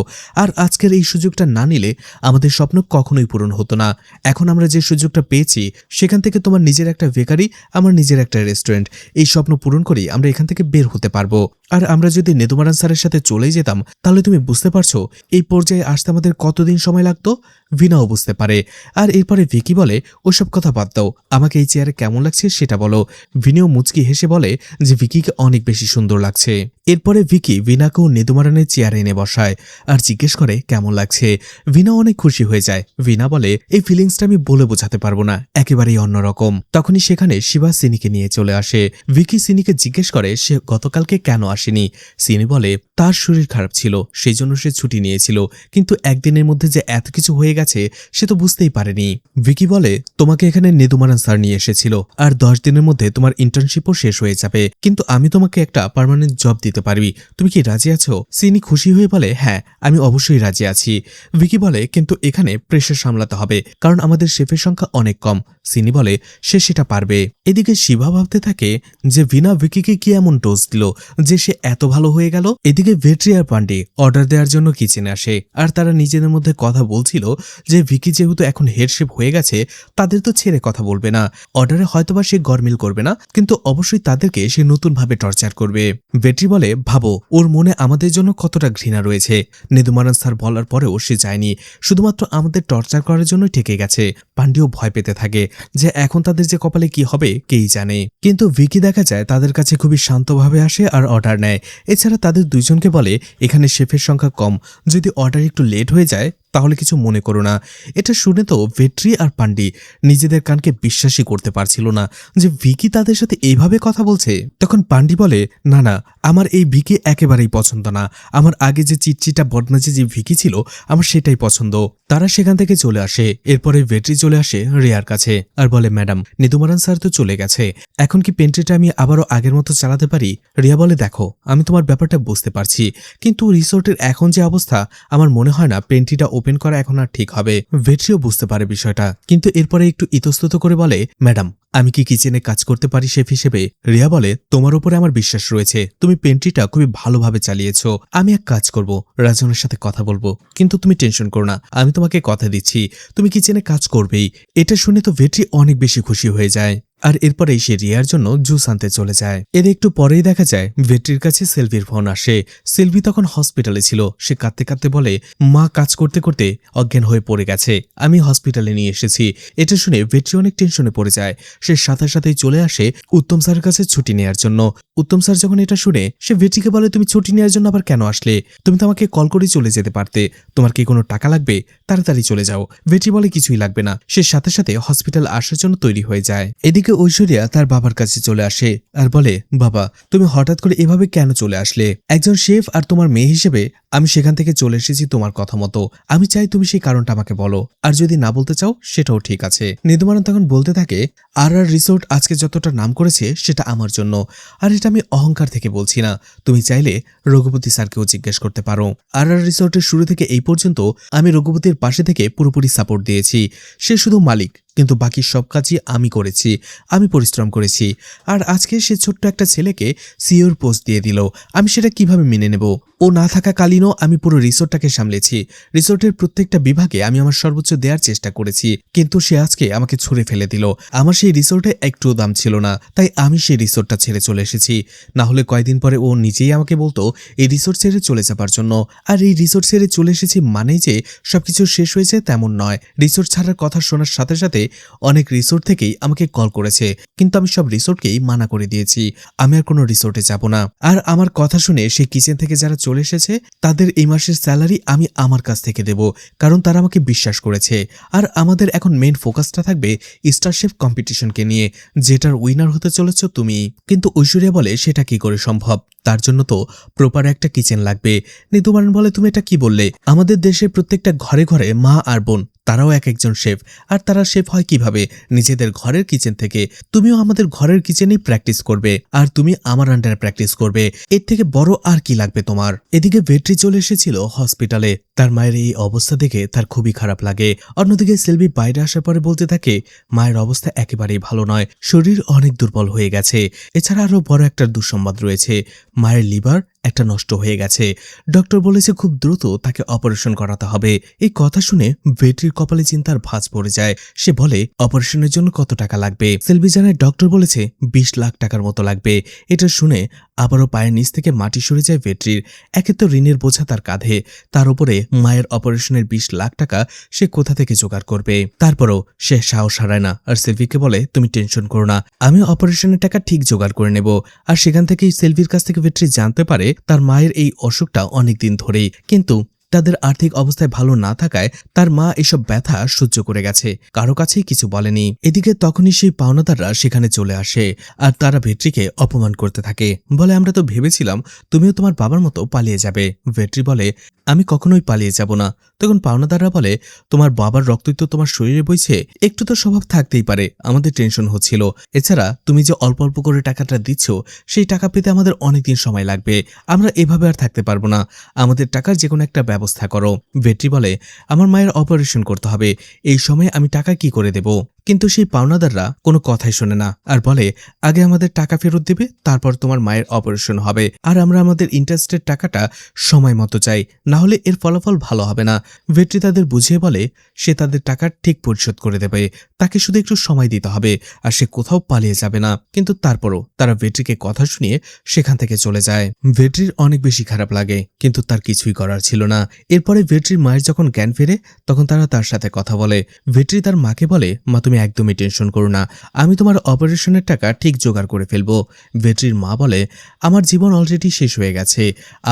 A: আর আজকের এই সুযোগটা না নিলে আমাদের স্বপ্ন কখনোই পূরণ হতো না। এখন আমরা যে সুযোগটা পেয়েছি সেখান থেকে তোমার নিজের একটা বেকারি, আমার নিজের একটা রেস্টুরেন্ট, এই স্বপ্ন পূরণ করেই আমরা এখান থেকে বের হতে পারবো। আর আমরা যদি নেদুমারান স্যারের সাথে চলেই যেতাম তাহলে তুমি বুঝতে পারছো এই পর্যায়ে আসতে আমাদের কতদিন সময় লাগতো? ভিনাও বুঝতে পারে। আর এরপরে ভিকি বলে, ওসব কথা বাদ দাও, আমাকে এই চেয়ারে কেমন লাগছে সেটা বলো। ভিনিও মুচকি হেসে বলে যে ভিকিকে অনেক বেশি সুন্দর লাগছে। এরপরে ভিকি ভিনাকেও নেদুমারানের চেয়ারে এনে বসায় আর জিজ্ঞেস করে কেমন লাগছে। ভিনা অনেক খুশি হয়ে যায়। ভিনা বলে, এই ফিলিংসটা আমি বলে বোঝাতে পারবো না, একেবারেই অন্যরকম। তখনই সেখানে শিবা সিনিকে নিয়ে চলে আসে। ভিকি সিনিকে জিজ্ঞেস করে সে গতকালকে কেন আসেনি। সিনি বলে, তার শরীর খারাপ ছিল, সেই জন্য সে ছুটি নিয়েছিল। কিন্তু একদিনের মধ্যে যে এত কিছু হয়ে গেছে সে তো বুঝতেই পারেনি। ভিকি বলে, তোমাকে এখানে নেদুমারান স্যার নিয়ে এসেছিল, আর 10 দিনের মধ্যে তোমার ইন্টার্নশিপও শেষ হয়ে যাবে। কিন্তু আমি তোমাকে একটা পার্মানেন্ট জব দিতে পারবি, তুমি কি রাজি আছো? সিনি খুশি হয়ে বলে, হ্যাঁ, আমি অবশ্যই রাজি আছি। ভিকি বলে, কিন্তু এখানে প্রেশার সামলাতে হবে, কারণ আমাদের শেফের সংখ্যা অনেক কম। সিনি বলে, সে সেটা পারবে। এদিকে শিবা ভাবতে থাকে যে ভিনা ভিকিকে কি এমন ডোজ দিল যে সে এত ভালো হয়ে গেল। এদিকে ভেট্রি আর পান্ডে অর্ডার দেওয়ার জন্য কিচেনে আসে, আর তারা নিজেদের মধ্যে কথা বলছিল যে ভিকি যেহেতু এখন হেড শেফ হয়ে গেছে তাদের তো ছেড়ে কথা বলবে না। অর্ডারে হয়তোবা সে গরমিল করবে না, কিন্তু অবশ্যই তাদেরকে সে নতুন ভাবে টর্চার করবে। ভেট্রি বলে, ভাবো ওর মনে আমাদের জন্য কতটা ঘৃণা রয়েছে। নেদুমারান স্যার বলার পরেও সে যায়নি, শুধুমাত্র আমাদের টর্চার করার জন্যই ঠেকে গেছে। পান্ডেও ভয় পেতে থাকে যে এখন তাদের যে কপালে কি হবে কেই জানে। কিন্তু ভিকি দেখা যায় তাদের কাছে খুবই শান্তভাবে আসে আর অর্ডার নেয়। এছাড়া তাদের দুইজনকে বলে, এখানে শেফের সংখ্যা কম, যদি অর্ডার একটু লেট হয়ে যায় তাহলে কিছু মনে করো না। এটা শুনে তো ভেট্রি আর পান্ডি নিজেদের কানকে বিশ্বাসই করতে পারছিল না যে ভিকি তাদের সাথে এইভাবে কথা বলছে। তখন পান্ডি বলে, না না, আমার এই ভিকি একেবারেই পছন্দ না। আমার আগে যে চিটচিটা বদমাজি যে ভিকি ছিল আমার সেটাই পছন্দ। তারা সেখান থেকে চলে আসে। এরপরে ভেট্রি চলে আসে রিয়ার কাছে আর বলে, ম্যাডাম, নেদুমারান স্যার তো চলে গেছে, এখন কি পেন্ট্রিটা আমি আবারও আগের মতো চালাতে পারি? রিয়া বলে, দেখো, আমি তোমার ব্যাপারটা বুঝতে পারছি, কিন্তু রিসোর্টের এখন যে অবস্থা আমার মনে হয় না পেন্ট্রিটা ওপেন করা এখন আর ঠিক হবে। ভেট্রিও বুঝতে পারে বিষয়টা, কিন্তু এরপরে একটু ইতস্তত করে বলে, ম্যাডাম আমি কি কিচেনে কাজ করতে পারি শেফ হিসেবে? রিয়া বলে, তোমার উপরে আমার বিশ্বাস রয়েছে, তুমি পেন্ট্রিটা খুবই ভালোভাবে চালিয়েছো। আমি এক কাজ করব, রাজনের সাথে কথা বলবো, কিন্তু তুমি টেনশন করো না, আমি তোমাকে কথা দিচ্ছি তুমি কিচেনে কাজ করবেই। এটা শুনে তো ভেট্রি অনেক বেশি খুশি হয়ে যায়। আর এরপরেই সে রিয়ার জন্য জুস আনতে চলে যায়। এর একটু পরেই দেখা যায় ভেট্রির কাছে সেলভির ফোন আসে। সেলভি তখন হসপিটালে ছিল। সে কাঁদতে কাঁদতে বলে, মা কাজ করতে করতে অজ্ঞান হয়ে পড়ে গেছে, আমি হসপিটালে নিয়ে এসেছি। এটা শুনে ভেট্রি অনেক টেনশনে পড়ে যায়। সে সাথে সাথেই চলে আসে উত্তম স্যারের কাছে ছুটি নেওয়ার জন্য। উত্তম স্যার যখন এটা শুনে সে ভেট্রিকে বলে, তুমি ছুটি নেওয়ার জন্য আবার কেন আসলে? তুমি তো আমাকে কল করে চলে যেতে পারতে। তোমার কি কোনো টাকা লাগবে? তাড়াতাড়ি চলে যাও। ভেট্রি বলে, কিছুই লাগবে না। সে সাথে সাথে হসপিটাল আসার জন্য তৈরি হয়ে যায়। এদিকে ঐশ্বরিয়া তার বাবার কাছে চলে আসে আর বলে, বাবা তুমি হঠাৎ করে এভাবে কেন চলে আসলে? একজন শেফ আর তোমার মেয়ে হিসেবে আমি সেখান থেকে চলে এসেছি তোমার কথা মতো। আমি চাই তুমি সেই কারণটা আমাকে বলো, আর যদি না বলতে চাও সেটাও ঠিক আছে। নিদুমারন তখন বলতে থাকে, আর রিসোর্ট আজকে যতটা নাম করেছে সেটা আমার জন্য, আর এটা আমি অহংকার থেকে বলছি না। তুমি চাইলে রঘুপতি স্যারকেও জিজ্ঞেস করতে পারো। আর রিসোর্টের শুরু থেকে এই পর্যন্ত আমি রঘুপতির পাশে থেকে পুরোপুরি সাপোর্ট দিয়েছি। সে শুধু মালিক, কিন্তু বাকি সব কাজই আমি করেছি, আমি পরিশ্রম করেছি। আর আজকে সে ছোট্ট একটা ছেলেকে সিওর পোস্ট দিয়ে দিল, আমি সেটা কিভাবে মেনে নেব? ও না থাকাকালীনও আমি পুরো রিসোর্টটাকে সামলেছি। রিসোর্টের প্রত্যেকটা বিভাগে আমি আমার সর্বোচ্চ দেওয়ার চেষ্টা করেছি, কিন্তু সে আজকে আমাকে ছুঁড়ে ফেলে দিল। আমার সেই রিসোর্টে একটুও দাম ছিল না, তাই আমি সেই রিসোর্টটা ছেড়ে চলে এসেছি। না হলে কয়েকদিন পরে ও নিজেই আমাকে বলতো এই রিসোর্ট ছেড়ে চলে যাবার জন্য। আর এই রিসোর্ট ছেড়ে চলে এসেছি মানেই যে সবকিছু শেষ হয়েছে তেমন নয়। রিসোর্ট ছাড়ার কথা শোনার সাথে সাথে অনেক রিসোর্ট থেকেই আমাকে কল করেছে, কিন্তু আমি সব রিসোর্টকেই মানা করে দিয়েছি। আমি আর কোনো রিসোর্টে যাব না। আর আমার কথা শুনে সেই কিচেন থেকে যারা চলে এসেছে তাদের এই মাসের স্যালারি আমি আমার কাছ থেকে দেব, কারণ তারা আমাকে বিশ্বাস করেছে। আর আমাদের এখন মেইন ফোকাসটা থাকবে স্টার শেফ কম্পিটিশনকে নিয়ে, যেটার উইনার হতে চলেছ তুমি। কিন্তু ঐশ্বরিয়া বলে, সেটা কি করে সম্ভব? তার জন্য তো প্রপার একটা কিচেন লাগবে। নিতুমারন বলে, তুমি এটা কি বললে? আমাদের দেশের প্রত্যেকটা ঘরে ঘরে মা আর বোন তারাও এক একজন শেফ, আর তারা শেফ হয় কিভাবে? নিজেদের ঘরের কিচেন থেকে। তুমিও আমাদের ঘরের কিচেনেই প্র্যাকটিস করবে, আর তুমি আমার আন্ডারে প্র্যাকটিস করবে। এর থেকে বড় আর কি লাগবে তোমার? এদিকে ভেট্রি চলে এসেছিল হসপিটালে। তার মায়ের এই অবস্থা দেখে তার খুবই খারাপ লাগে। অন্যদিকে সেলভি বাইরে আসার পরে বলতে থাকে, মায়ের অবস্থা একেবারেই ভালো নয়, শরীর অনেক দুর্বল হয়ে গেছে। এছাড়া আরো বড় একটা দুঃসংবাদ রয়েছে, মায়ের লিভার একটা নষ্ট হয়ে গেছে। ডক্টর বলেছে খুব দ্রুত তাকে অপারেশন করাতে হবে। এই কথা শুনে ভেট্রির কপালে চিন্তার ভাঁজ পড়ে যায়। সে বলে, অপারেশনের জন্য কত টাকা লাগবে? সেলভি জানায়, ডক্টর বলেছে 20 লাখ টাকার মতো লাগবে। এটা শুনে আবারও পায়ের নিচ থেকে মাটি সরে যায় ভেট্রির। একে তো ঋণের বোঝা তার কাঁধে, তার উপরে মায়ের অপারেশনের 20 লাখ টাকা সে কোথা থেকে জোগাড় করবে? তারপরও সে সাহস হারায় না, আর সেলভিকে বলে, তুমি টেনশন করো না, আমি অপারেশনের টাকা ঠিক জোগাড় করে নেব। আর সেখান থেকেই সেলভির কাছ থেকে ভেট্রি জানতে পারে তার মায়ের এই অসুখটা অনেকদিন ধরেই, কিন্তু তাদের আর্থিক অবস্থায় ভালো না থাকায় তার মা এসব ব্যথা সহ্য করে গেছে, কারো কাছেই কিছু বলেনি। এদিকে তখনই সেই পাওনাদাররা সেখানে চলে আসে, আর তারা ভেট্রিকে অপমান করতে থাকে। বলে, আমরা তো ভেবেছিলাম তুমিও তোমার বাবার মতো পালিয়ে যাবে। ভেট্রি বলে, আমি কখনোই পালিয়ে যাব না। তখন পাওনাদাররা বলে, তোমার বাবার রক্তই তো তোমার শরীরে বইছে, একটু তো স্বভাব থাকতেই পারে, আমাদের টেনশন হচ্ছিল। এছাড়া তুমি যে অল্প অল্প করে টাকাটা দিচ্ছ, সেই টাকা পেতে আমাদের অনেকদিন সময় লাগবে। আমরা এভাবে আর থাকতে পারবো না, আমাদের টাকার যে কোনো একটা ব্যবস্থা করো। ভেট্রি বলে, আমার মায়ের অপারেশন করতে হবে, এই সময় আমি টাকা কি করে দেব? কিন্তু সেই পাওনাদাররা কোনো কথাই শোনে না, আর বলে, আগে আমাদের টাকা ফেরত দেবে, তারপর তোমার মায়ের অপারেশন হবে। আর আমরা আমাদের ইন্টারেস্টের টাকাটা সময় মতো চাই, না হলে এর ফলাফল ভালো হবে না। ভেট্রি তাদের বুঝিয়ে বলে, সে তাদের টাকা ঠিক পরিশোধ করে দেবে, তাকে শুধু একটু সময় দিতে হবে, আর সে কোথাও পালিয়ে যাবে না। কিন্তু তারপরও তারা ভেট্রিকে কথা শুনিয়ে সেখান থেকে চলে যায়। ভেট্রির অনেক বেশি খারাপ লাগে, কিন্তু তার কিছুই করার ছিল না। এরপরে ভেট্রির মায়ের যখন জ্ঞান ফেরে, তখন তারা তার সাথে কথা বলে। ভেট্রি তার মাকে বলে, মা তুমি একদমই টেনশন করো না, আমি তোমার অপারেশনের টাকা ঠিক জোগাড় করে ফেলবো। ভেট্রির মা বলে, আমার জীবন অলরেডি শেষ হয়ে গেছে,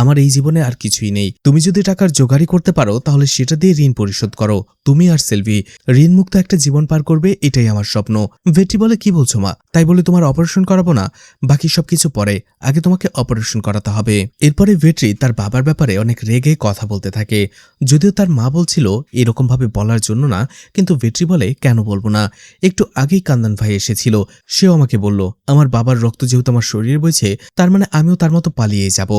A: আমার এই জীবনে আর কিছুই নেই। তুমি যদি টাকার জোগাড়ই করতে পারো তাহলে সেটা দিয়ে ঋণ পরিশোধ করো। তুমি আর সেলভি ঋণমুক্ত একটা জীবন পার করবে, এটাই আমার স্বপ্ন। ভেট্রি বলে, কি বলছো মা? তাই বলে তোমার অপারেশন করাবো না? বাকি সবকিছু পরে, আগে তোমাকে অপারেশন করাতে হবে। এরপরে ভেট্রি তার বাবার ব্যাপারে অনেক রেগে কথা বলতে বলতে থাকে। যদিও তার মা বলছিল এরকমভাবে বলার জন্য না, কিন্তু ভেট্রি বলে কেন বলবো না, একটু আগেই কান্দান ভাই এসেছিল, সেও আমাকে বলল আমার বাবার রক্ত যেহেতু আমার শরীরে বইছে তার মানে আমিও তার মতো পালিয়ে যাব।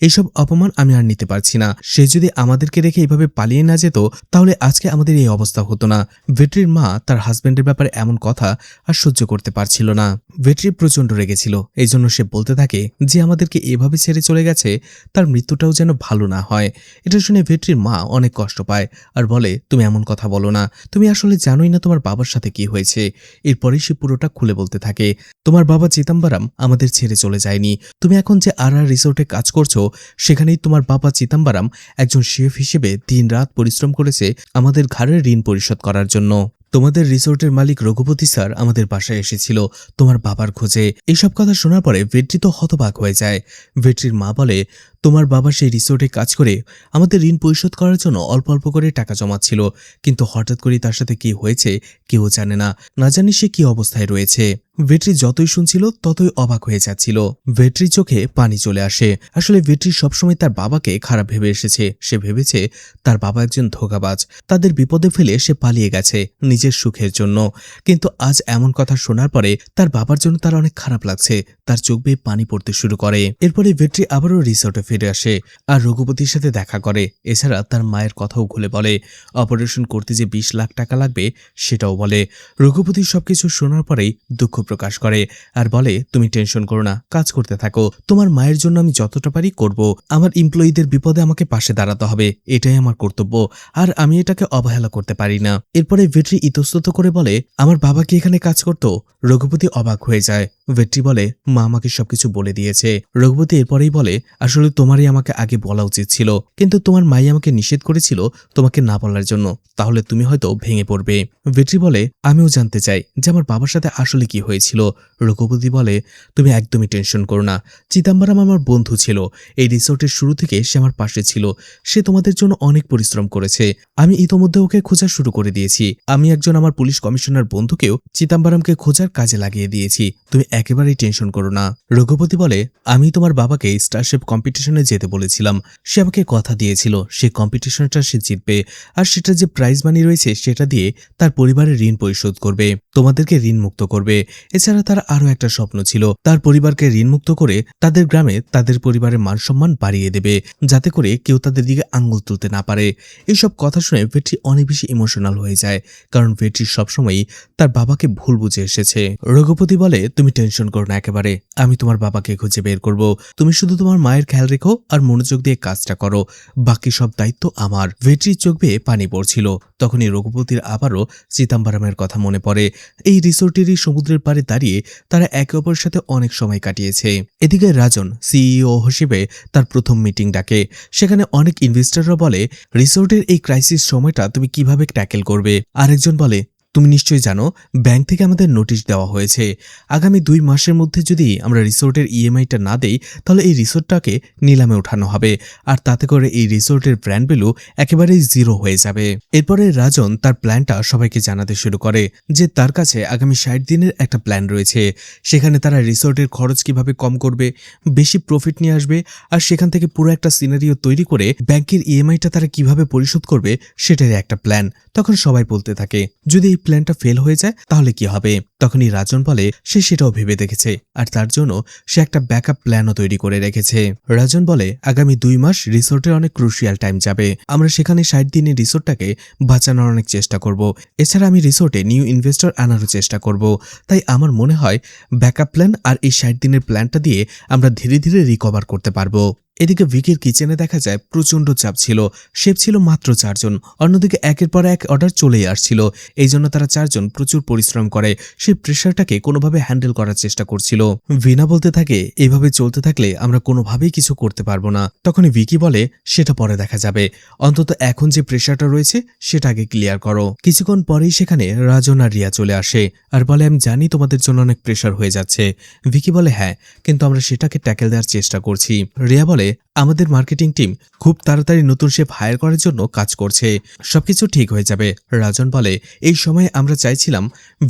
A: এইসব অপমান আমি আর নিতে পারছি না। সে যদি আমাদেরকে রেখে এইভাবে পালিয়ে না যেত তাহলে আজকে আমাদের এই অবস্থা হতো না। ভেট্রির মা তার হাজবেন্ডের ব্যাপারে এমন কথা আর সহ্য করতে পারছিল না। ভেট্রি প্রচন্ড রেগেছিল, এই জন্য সে বলতে থাকে যে আমাদেরকে এভাবে ছেড়ে চলে গেছে, তার মৃত্যুটাও যেন ভালো না হয়। এটা শুনে ভেট্রির মা অনেক কষ্ট পায় আর বলে তুমি এমন কথা বলো না, তুমি আসলে জানোই না তোমার বাবার সাথে কি হয়েছে। এরপরেই সে পুরোটা খুলে বলতে থাকে তোমার বাবা চিদাম্বরম আমাদের ছেড়ে চলে যায়নি। তুমি এখন যে আর রিসোর্টে কাজ করছো সেখানেই তোমার বাবা চিদাম্বরম একজন শেফ হিসেবে দিনরাত পরিশ্রম করেছে আমাদের ঘরের ঋণ পরিশোধ করার জন্য। তোমাদের রিসোর্টের মালিক রঘুপতি স্যার আমাদের বাসায় এসেছিল তোমার বাবার খোঁজে। এইসব কথা শোনার পরে ভেট্রি তো হতবাক হয়ে যায়। ভেট্রির মা বলে তোমার বাবা সেই রিসোর্টে কাজ করে আমাদের ঋণ পরিশোধ করার জন্য অল্প অল্প করে টাকা জমাচ্ছিল, কিন্তু হঠাৎ করে তার সাথে কি হয়েছে কেউ জানে না, না জানি সে কি অবস্থায় রয়েছে। ভেট্রি যতই শুনছিল ততই অবাক হয়ে যাচ্ছিল। ভেট্রির চোখে পানি চলে আসে। আসলে ভেট্রি সবসময় তার বাবাকে খারাপ ভেবে এসেছে। সে ভেবেছে তার বাবা একজন ধোঁকাবাজ, তাদের বিপদে ফেলে সে পালিয়ে গেছে নিজের সুখের জন্য। কিন্তু আজ এমন কথা শোনার পরে তার বাবার জন্য তার অনেক খারাপ লাগছে। তার চোখ বেয়ে পানি পড়তে শুরু করে। এরপরে ভেট্রি আবারও রিসোর্টে ফিরে আসে আর রঘুপতির সাথে দেখা করে। এছাড়া তার মায়ের কথাও খুলে বলে, অপারেশন করতে যে 20 লাখ টাকা লাগবে সেটাও বলে। রঘুপতি সবকিছু শোনার পরেই দুঃখ প্রকাশ করে আর বলে তুমি টেনশন করো না, কাজ করতে থাকো, তোমার মায়ের জন্য আমি যতটা পারি করব। আমার এমপ্লয়ীদের বিপদে আমাকে পাশে দাঁড়াতে হবে, এটাই আমার কর্তব্য, আর আমি এটাকে অবহেলা করতে পারি না। এরপরে ভেট্রি ইতস্তত করে বলে আমার বাবা কি এখানে কাজ করত? রঘুপতি অবাক হয়ে যায়। ভেট্রি বলে মা আমাকে সবকিছু বলে দিয়েছে। রঘুপতি এরপরেই বলে আসলে তোমারই আমাকে আগে বলা উচিত ছিল, কিন্তু তোমার মাই আমাকে নিষেধ করেছিল তোমাকে না বলার জন্য, তাহলে তুমি হয়তো ভেঙে পড়বে। ভেট্রি বলে আমিও জানতে চাই যে আমার বাবার সাথে আসলে কি হয়েছিল। রঘুপতি বলে তুমি একদমই টেনশন করো না, চিদাম্বরম আমার বন্ধু ছিল, এই রিসোর্টের শুরু থেকে সে আমার পাশে ছিল, সে তোমাদের জন্য অনেক পরিশ্রম করেছে। আমি ইতোমধ্যে ওকে খোঁজা শুরু করে দিয়েছি। আমি একজন আমার পুলিশ কমিশনার বন্ধুকেও চিদাম্বরমকে খোঁজার কাজে লাগিয়ে দিয়েছি, তুমি একেবারেই টেনশন করো না। রঘুপতি বলে আমি তোমার বাবাকে স্টারশেপ কম্পিটিশনে যেতে বলেছিলাম, সে আমাকে কথা দিয়েছিল সেই কম্পিটিশনটা সে জিতবে, আর সেটা যে প্রাইজ মানি রয়েছে সেটা দিয়ে তার পরিবারের ঋণ পরিশোধ করবে, তোমাদেরকে ঋণ মুক্ত করবে। এছাড়া তার আরো একটা স্বপ্ন ছিল তার পরিবারকে ঋণ মুক্ত করে তাদের গ্রামে তাদের পরিবারের মান সম্মান বাড়িয়ে দেবে, যাতে করে কেউ তাদের দিকে আঙ্গুল তুলতে না পারে। এইসব কথা শুনে ভেট্রি অনেক বেশি ইমোশনাল হয়ে যায়, কারণ ভেট্রি সবসময়ই তার বাবাকে ভুল বুঝে এসেছে। রঘুপতি বলে তুমি টেনশন করো না একেবারে, আমি তোমার বাবাকে খুঁজে বের করব, তুমি শুধু তোমার মায়ের খেয়াল রেখো আর মনোযোগ দিয়ে কাজটা করো, বাকি সব দায়িত্ব আমার। ভেট্রির চোখ বেয়ে পানি পড়ছিল। তখনই রঘুপতির আবারও চিদাম্বরমের কথা মনে পড়ে। এই রিসোর্টেরই সমুদ্রের পাড়ে দাঁড়িয়ে তারা একে অপরের সাথে অনেক সময় কাটিয়েছে। এদিকে রাজন সিইও হিসেবে তার প্রথম মিটিং ডাকে। সেখানে অনেক ইনভেস্টররা বলে রিসোর্টের এই ক্রাইসিস সময়টা তুমি কিভাবে ট্যাকেল করবে। আরেকজন বলে তুমি নিশ্চয়ই জানো ব্যাংক থেকে আমাদের নোটিশ দেওয়া হয়েছে, আগামী 2 মাসের মধ্যে যদি আমরা রিসোর্টের ইএমআইটা না দেই তাহলে এই রিসোর্টটাকে নিলামে ওঠানো হবে, আর তাতে করে এই রিসোর্টের ব্র্যান্ড ভ্যালু একেবারেই জিরো হয়ে যাবে। এরপরে রাজন তার প্ল্যানটা সবাইকে জানাতে শুরু করে যে তার কাছে আগামী 60 দিনের একটা প্ল্যান রয়েছে। সেখানে তারা রিসোর্টের খরচ কিভাবে কম করবে, বেশি প্রফিট নিয়ে আসবে, আর সেখান থেকে পুরো একটা সিনারিও তৈরি করে ব্যাংকের ইএমআইটা তারা কিভাবে পরিশোধ করবে সেটার একটা প্ল্যান। তখন সবাই বলতে থাকে যদি এই প্ল্যানটা ফেল হয়ে যায় তাহলে কি হবে। তখনই রাজন বলে সে সেটাও ভেবে দেখেছে, আর তার জন্য সে একটা ব্যাকআপ প্ল্যানও তৈরি করে রেখেছে। রাজন বলে আগামী 2 মাস রিসোর্টের অনেক ক্রুশিয়াল টাইম যাবে, আমরা সেখানে 60 দিনে রিসোর্টটাকে বাঁচানোর অনেক চেষ্টা করব। এছাড়া আমি রিসোর্টে নিউ ইনভেস্টর আনারও চেষ্টা করব। তাই আমার মনে হয় ব্যাকআপ প্ল্যান আর এই 60 দিনের প্ল্যানটা দিয়ে আমরা ধীরে ধীরে রিকভার করতে পারবো। এদিকে ভিকির কিচেনে দেখা যায় প্রচন্ড চাপ ছিল। শেফ ছিল মাত্র 4 জন, অন্যদিকে একের পর এক অর্ডার চলেই আসছিল। এই জন্য তারা 4 জন প্রচুর পরিশ্রম করে সেই প্রেশারটাকে কোনোভাবে হ্যান্ডেল করার চেষ্টা করছিল। ভিনা বলতে থাকে এভাবে চলতে থাকলে আমরা কোনোভাবেই কিছু করতে পারবো না। তখনই ভিকি বলে সেটা পরে দেখা যাবে, অন্তত এখন যে প্রেশারটা রয়েছে সেটা আগে ক্লিয়ার করো। কিছুক্ষণ পরেই সেখানে রাজন আর রিয়া চলে আসে আর বলে আমি জানি তোমাদের জন্য অনেক প্রেশার হয়ে যাচ্ছে। ভিকি বলে হ্যাঁ, কিন্তু আমরা সেটাকে ট্যাকেল দেওয়ার চেষ্টা করছি। রিয়া বলে আমাদের মার্কেটিং টিম খুব তাড়াতাড়ি নতুন শেফ হায়ার করার জন্য কাজ করছে, সবকিছু ঠিক হয়ে যাবে। রাজন বলে, এই সময়ে আমরা চাইছিলাম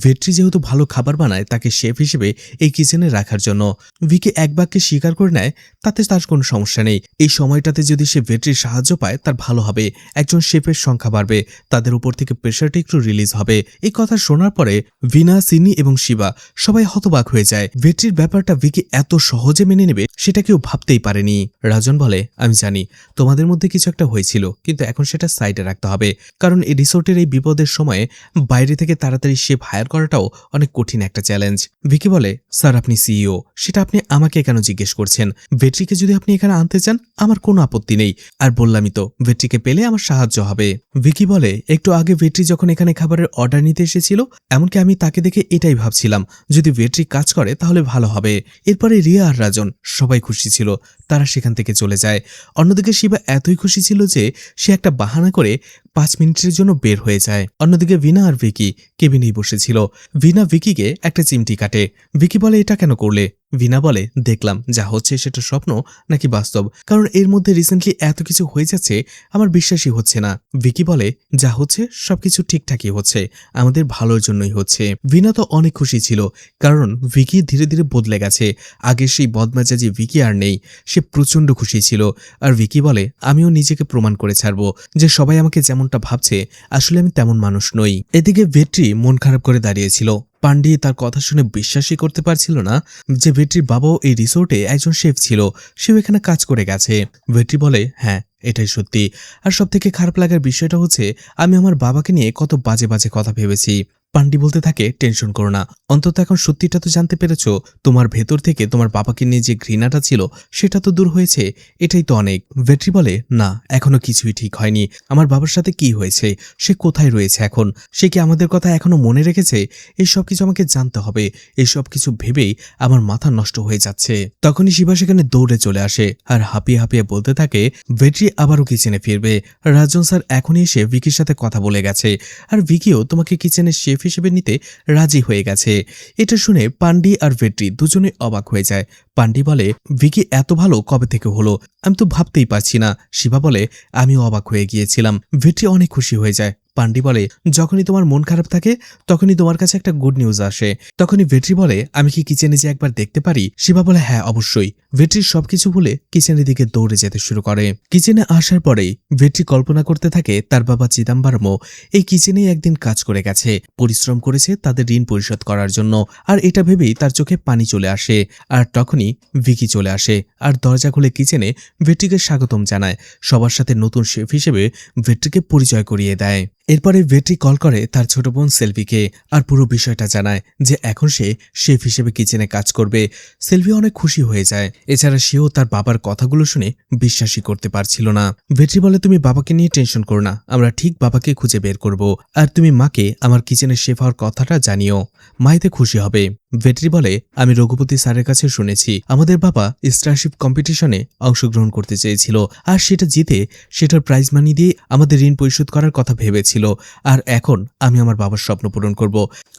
A: ভেট্রি যেহেতু ভালো খাবার বানায় তাকে শেফ হিসেবে এই কিচেনে রাখার জন্য। ভিকি এক বাক্যে স্বীকার করে নেয় তাতে তার কোনো সমস্যা নেই। এই সময়টাতে যদি সে ভেট্রির সাহায্য পায় তার ভালো হবে, একজন শেফের সংখ্যা বাড়বে, তাদের উপর থেকে প্রেশারটা একটু রিলিজ হবে। এই কথা শোনার পরে ভিনা, সিনি এবং শিবা সবাই হতবাক হয়ে যায়। ভেট্রির ব্যাপারটা ভিকি এত সহজে মেনে নেবে সেটা কেউ ভাবতেই পারেনি। রাজন বলে, আমি জানি তোমাদের মধ্যে কিছু একটা হয়েছিল, কিন্তু এখন সেটা সাইডে রাখতে হবে, কারণ এই রিসোর্টের এই বিপদের সময়ে বাইরে থেকে তাড়াতাড়ি শেফ হায়ার করাটাও অনেক কঠিন একটা চ্যালেঞ্জ। ভিকি বলে, স্যার আপনি সিইও, সেটা আপনি আমাকে কেন জিজ্ঞেস করছেন? ভেট্রিকে যদি আপনি এখানে আনতে চান আমার কোনো আপত্তি নেই, আর বললামই তো ভেট্রিকে পেলে আমার সাহায্য হবে। ভিকি বলে, একটু আগে ভেট্রি যখন এখানে খাবারের অর্ডার নিতে এসেছিল, এমনকি আমি তাকে দেখে এটাই ভাবছিলাম, যদি ভেট্রি কাজ করে তাহলে ভালো হবে। এরপরে রিয়া আর রাজন সবাই খুশি ছিল, তারা সেখান থেকে চলে যায়। অন্যদিকে শিবা এতই খুশি ছিল যে সে একটা বাহানা করে 5 মিনিটের জন্য বের হয়ে যায়। অন্যদিকে ভিনা আর ভিকি কেবিনেই বসেছিল। ভিনা ভিকিকে একটা চিমটি কাটে। ভিকি বলে, এটা কেন করলে? ভিনা বলে, দেখলাম যা হচ্ছে সেটা স্বপ্ন নাকি বাস্তব, কারণ এর মধ্যে রিসেন্টলি এত কিছু হয়ে যাচ্ছে আমার বিশ্বাসই হচ্ছে না। ভিকি বলে, যা হচ্ছে সবকিছু ঠিকঠাকই হচ্ছে, আমাদের ভালোর জন্যই হচ্ছে। ভিনা তো অনেক খুশি ছিল, কারণ ভিকি ধীরে ধীরে বদলে গেছে। আগের সেই বদমেজাজি ভিকি আর নেই। সে প্রচন্ড খুশি ছিল। আর ভিকি বলে, আমিও নিজেকে প্রমাণ করে ছাড়বো যে সবাই আমাকে যেমনটা ভাবছে আসলে আমি তেমন মানুষ নই। এদিকে ভেট্রি মন খারাপ করে দাঁড়িয়েছিল। পান্ডি তার কথা শুনে বিশ্বাসই করতে পারছিল না যে ভেট্রির বাবাও এই রিসোর্টে একজন শেফ ছিল, সেও এখানে কাজ করে গেছে। ভেট্রি বলে, হ্যাঁ এটাই সত্যি। আর সব থেকে খারাপ লাগার বিষয়টা হচ্ছে আমি আমার বাবাকে নিয়ে কত বাজে বাজে কথা ভেবেছি। পান্ডি বলতে থাকে, টেনশন করো না, অন্তত এখন সত্যিটা তো জানতে পেরেছো। তোমার ভেতর থেকে তোমার বাবাকে নিয়ে যে ঘৃণাটা ছিল সেটা তো দূর হয়েছে, এটাই তো অনেক। ভেট্রি বলে, না এখনো কিছুই ঠিক হয়নি। আমার বাবার সাথে কি হয়েছে, সে কোথায় রয়েছে এখন, সে কি আমাদের কথা এখনো মনে রেখেছে? এই সব কিছু আমাকে জানতে হবে। এই সব কিছু ভেবেই আমার মাথা নষ্ট হয়ে যাচ্ছে। তখনই শিবা সেখানে দৌড়ে চলে আসে আর হাঁপিয়ে হাঁপিয়ে বলতে থাকে, ভেট্রি আবারও কিচেনে ফিরবে। রাজন স্যার এখনই এসে ভিকির সাথে কথা বলে গেছে, আর ভিকিও তোমাকে কিচেনের শেফ হিসেবে নিতে রাজি হয়ে গেছে। এটা শুনে পান্ডি আর ভেট্রি দুজনে অবাক হয়ে যায়। পান্ডি বলে, ভিকি এত ভালো কবে থেকে হলো, আমি তো ভাবতেই পারছি না। শিবা বলে, আমিও অবাক হয়ে গিয়েছিলাম। ভেট্রি অনেক খুশি হয়ে যায়। পান্ডি বলে, যখনই তোমার মন খারাপ থাকে তখনই তোমার কাছে একটা গুড নিউজ আসে। তখনই ভেট্রি বলে, আমি কি কিচেনে যে একবার দেখতে পারি? শিবা বলে, হ্যাঁ অবশ্যই। ভেট্রির সবকিছু ভুলে কিচেনের দিকে দৌড়ে যেতে শুরু করে। কিচেনে আসার পরেই ভেট্রি কল্পনা করতে থাকে তার বাবা চিদাম্বরমও এই কিচেনেই একদিন কাজ করে গেছে, পরিশ্রম করেছে তাদের ঋণ পরিশোধ করার জন্য। আর এটা ভেবেই তার চোখে পানি চলে আসে। আর তখনই ভিকি চলে আসে আর দরজা খুলে কিচেনে ভেট্রিকে স্বাগতম জানায়। সবার সাথে নতুন শেফ হিসেবে ভেট্রিকে পরিচয় করিয়ে দেয়। এরপরে ভেট্রি কল করে তার ছোট বোন সেলভিকে আর পুরো বিষয়টা জানায় যে এখন সে শেফ হিসেবে কিচেনে কাজ করবে। সেলভি অনেক খুশি হয়ে যায়। এছাড়া সেও তার বাবার কথাগুলো শুনে বিশ্বাসই করতে পারছিল না। ভেট্রি বলে, তুমি বাবাকে নিয়ে টেনশন করো না, আমরা ঠিক বাবাকে খুঁজে বের করব। আর তুমি মাকে আমার কিচেনের শেফ হওয়ার কথাটা জানিও, মাইতে খুশি হবে। ভেট্রি বলে, আমি রঘুপতি স্যারের কাছে শুনেছি আমাদের বাবা স্টারশিপ কম্পিটিশনে অংশগ্রহণ করতে চেয়েছিল, আর সেটা জিতে সেটার প্রাইজ মানি দিয়ে আমাদের ঋণ পরিশোধ করার কথা ভেবেছিল। আর এখন আমি আমার বাবার স্বপ্ন পূরণ করব।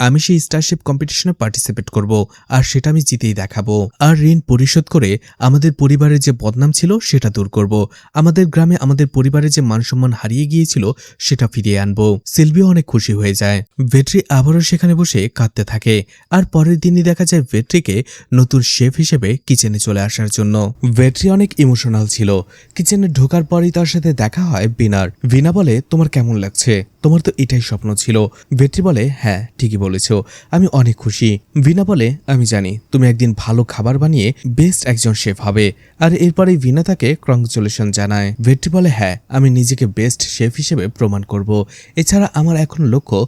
A: আমি সেই স্টারশিপ কম্পিটিশনে পার্টিসিপেট করব, আর সেটা আমি জিতেই দেখাবো। আর ঋণ পরিশোধ করে আমাদের পরিবারের যে বদনাম ছিল সেটা দূর করব। আমাদের গ্রামে আমাদের পরিবারের যে মানসম্মান হারিয়ে গিয়েছিল সেটা ফিরিয়ে আনবো। সিলভিও অনেক খুশি হয়ে যায়। ভেট্রি আবারও সেখানে বসে কাঁদতে থাকে। আর পরের দিনই দেখা যায় ভেট্রিকে নতুন শেফ হিসেবে কিচেনে চলে আসার জন্য। ভেট্রি অনেক ইমোশনাল ছিল। কিচেনে ঢোকার পরই তার সাথে দেখা হয় বিনার। ভিনা বলে, তোমার কেমন লাগছে? তোমার তো এটাই স্বপ্ন ছিল। ভেট্রি বলে, হ্যাঁ ঠিকই বলেছ, আমি অনেক খুশি। ভিনা বলে, আমি জানি তুমি একদিন ভালো খাবার বানিয়ে বেস্ট একজন শেফ হবে। আর এরপরেই ভিনা তাকে কংগ্রেচুলেশন জানায়। ভেট্রি বলে, হ্যাঁ আমি নিজেকে বেস্ট শেফ হিসেবে প্রমাণ করব। এছাড়া আমার এখন লক্ষ্য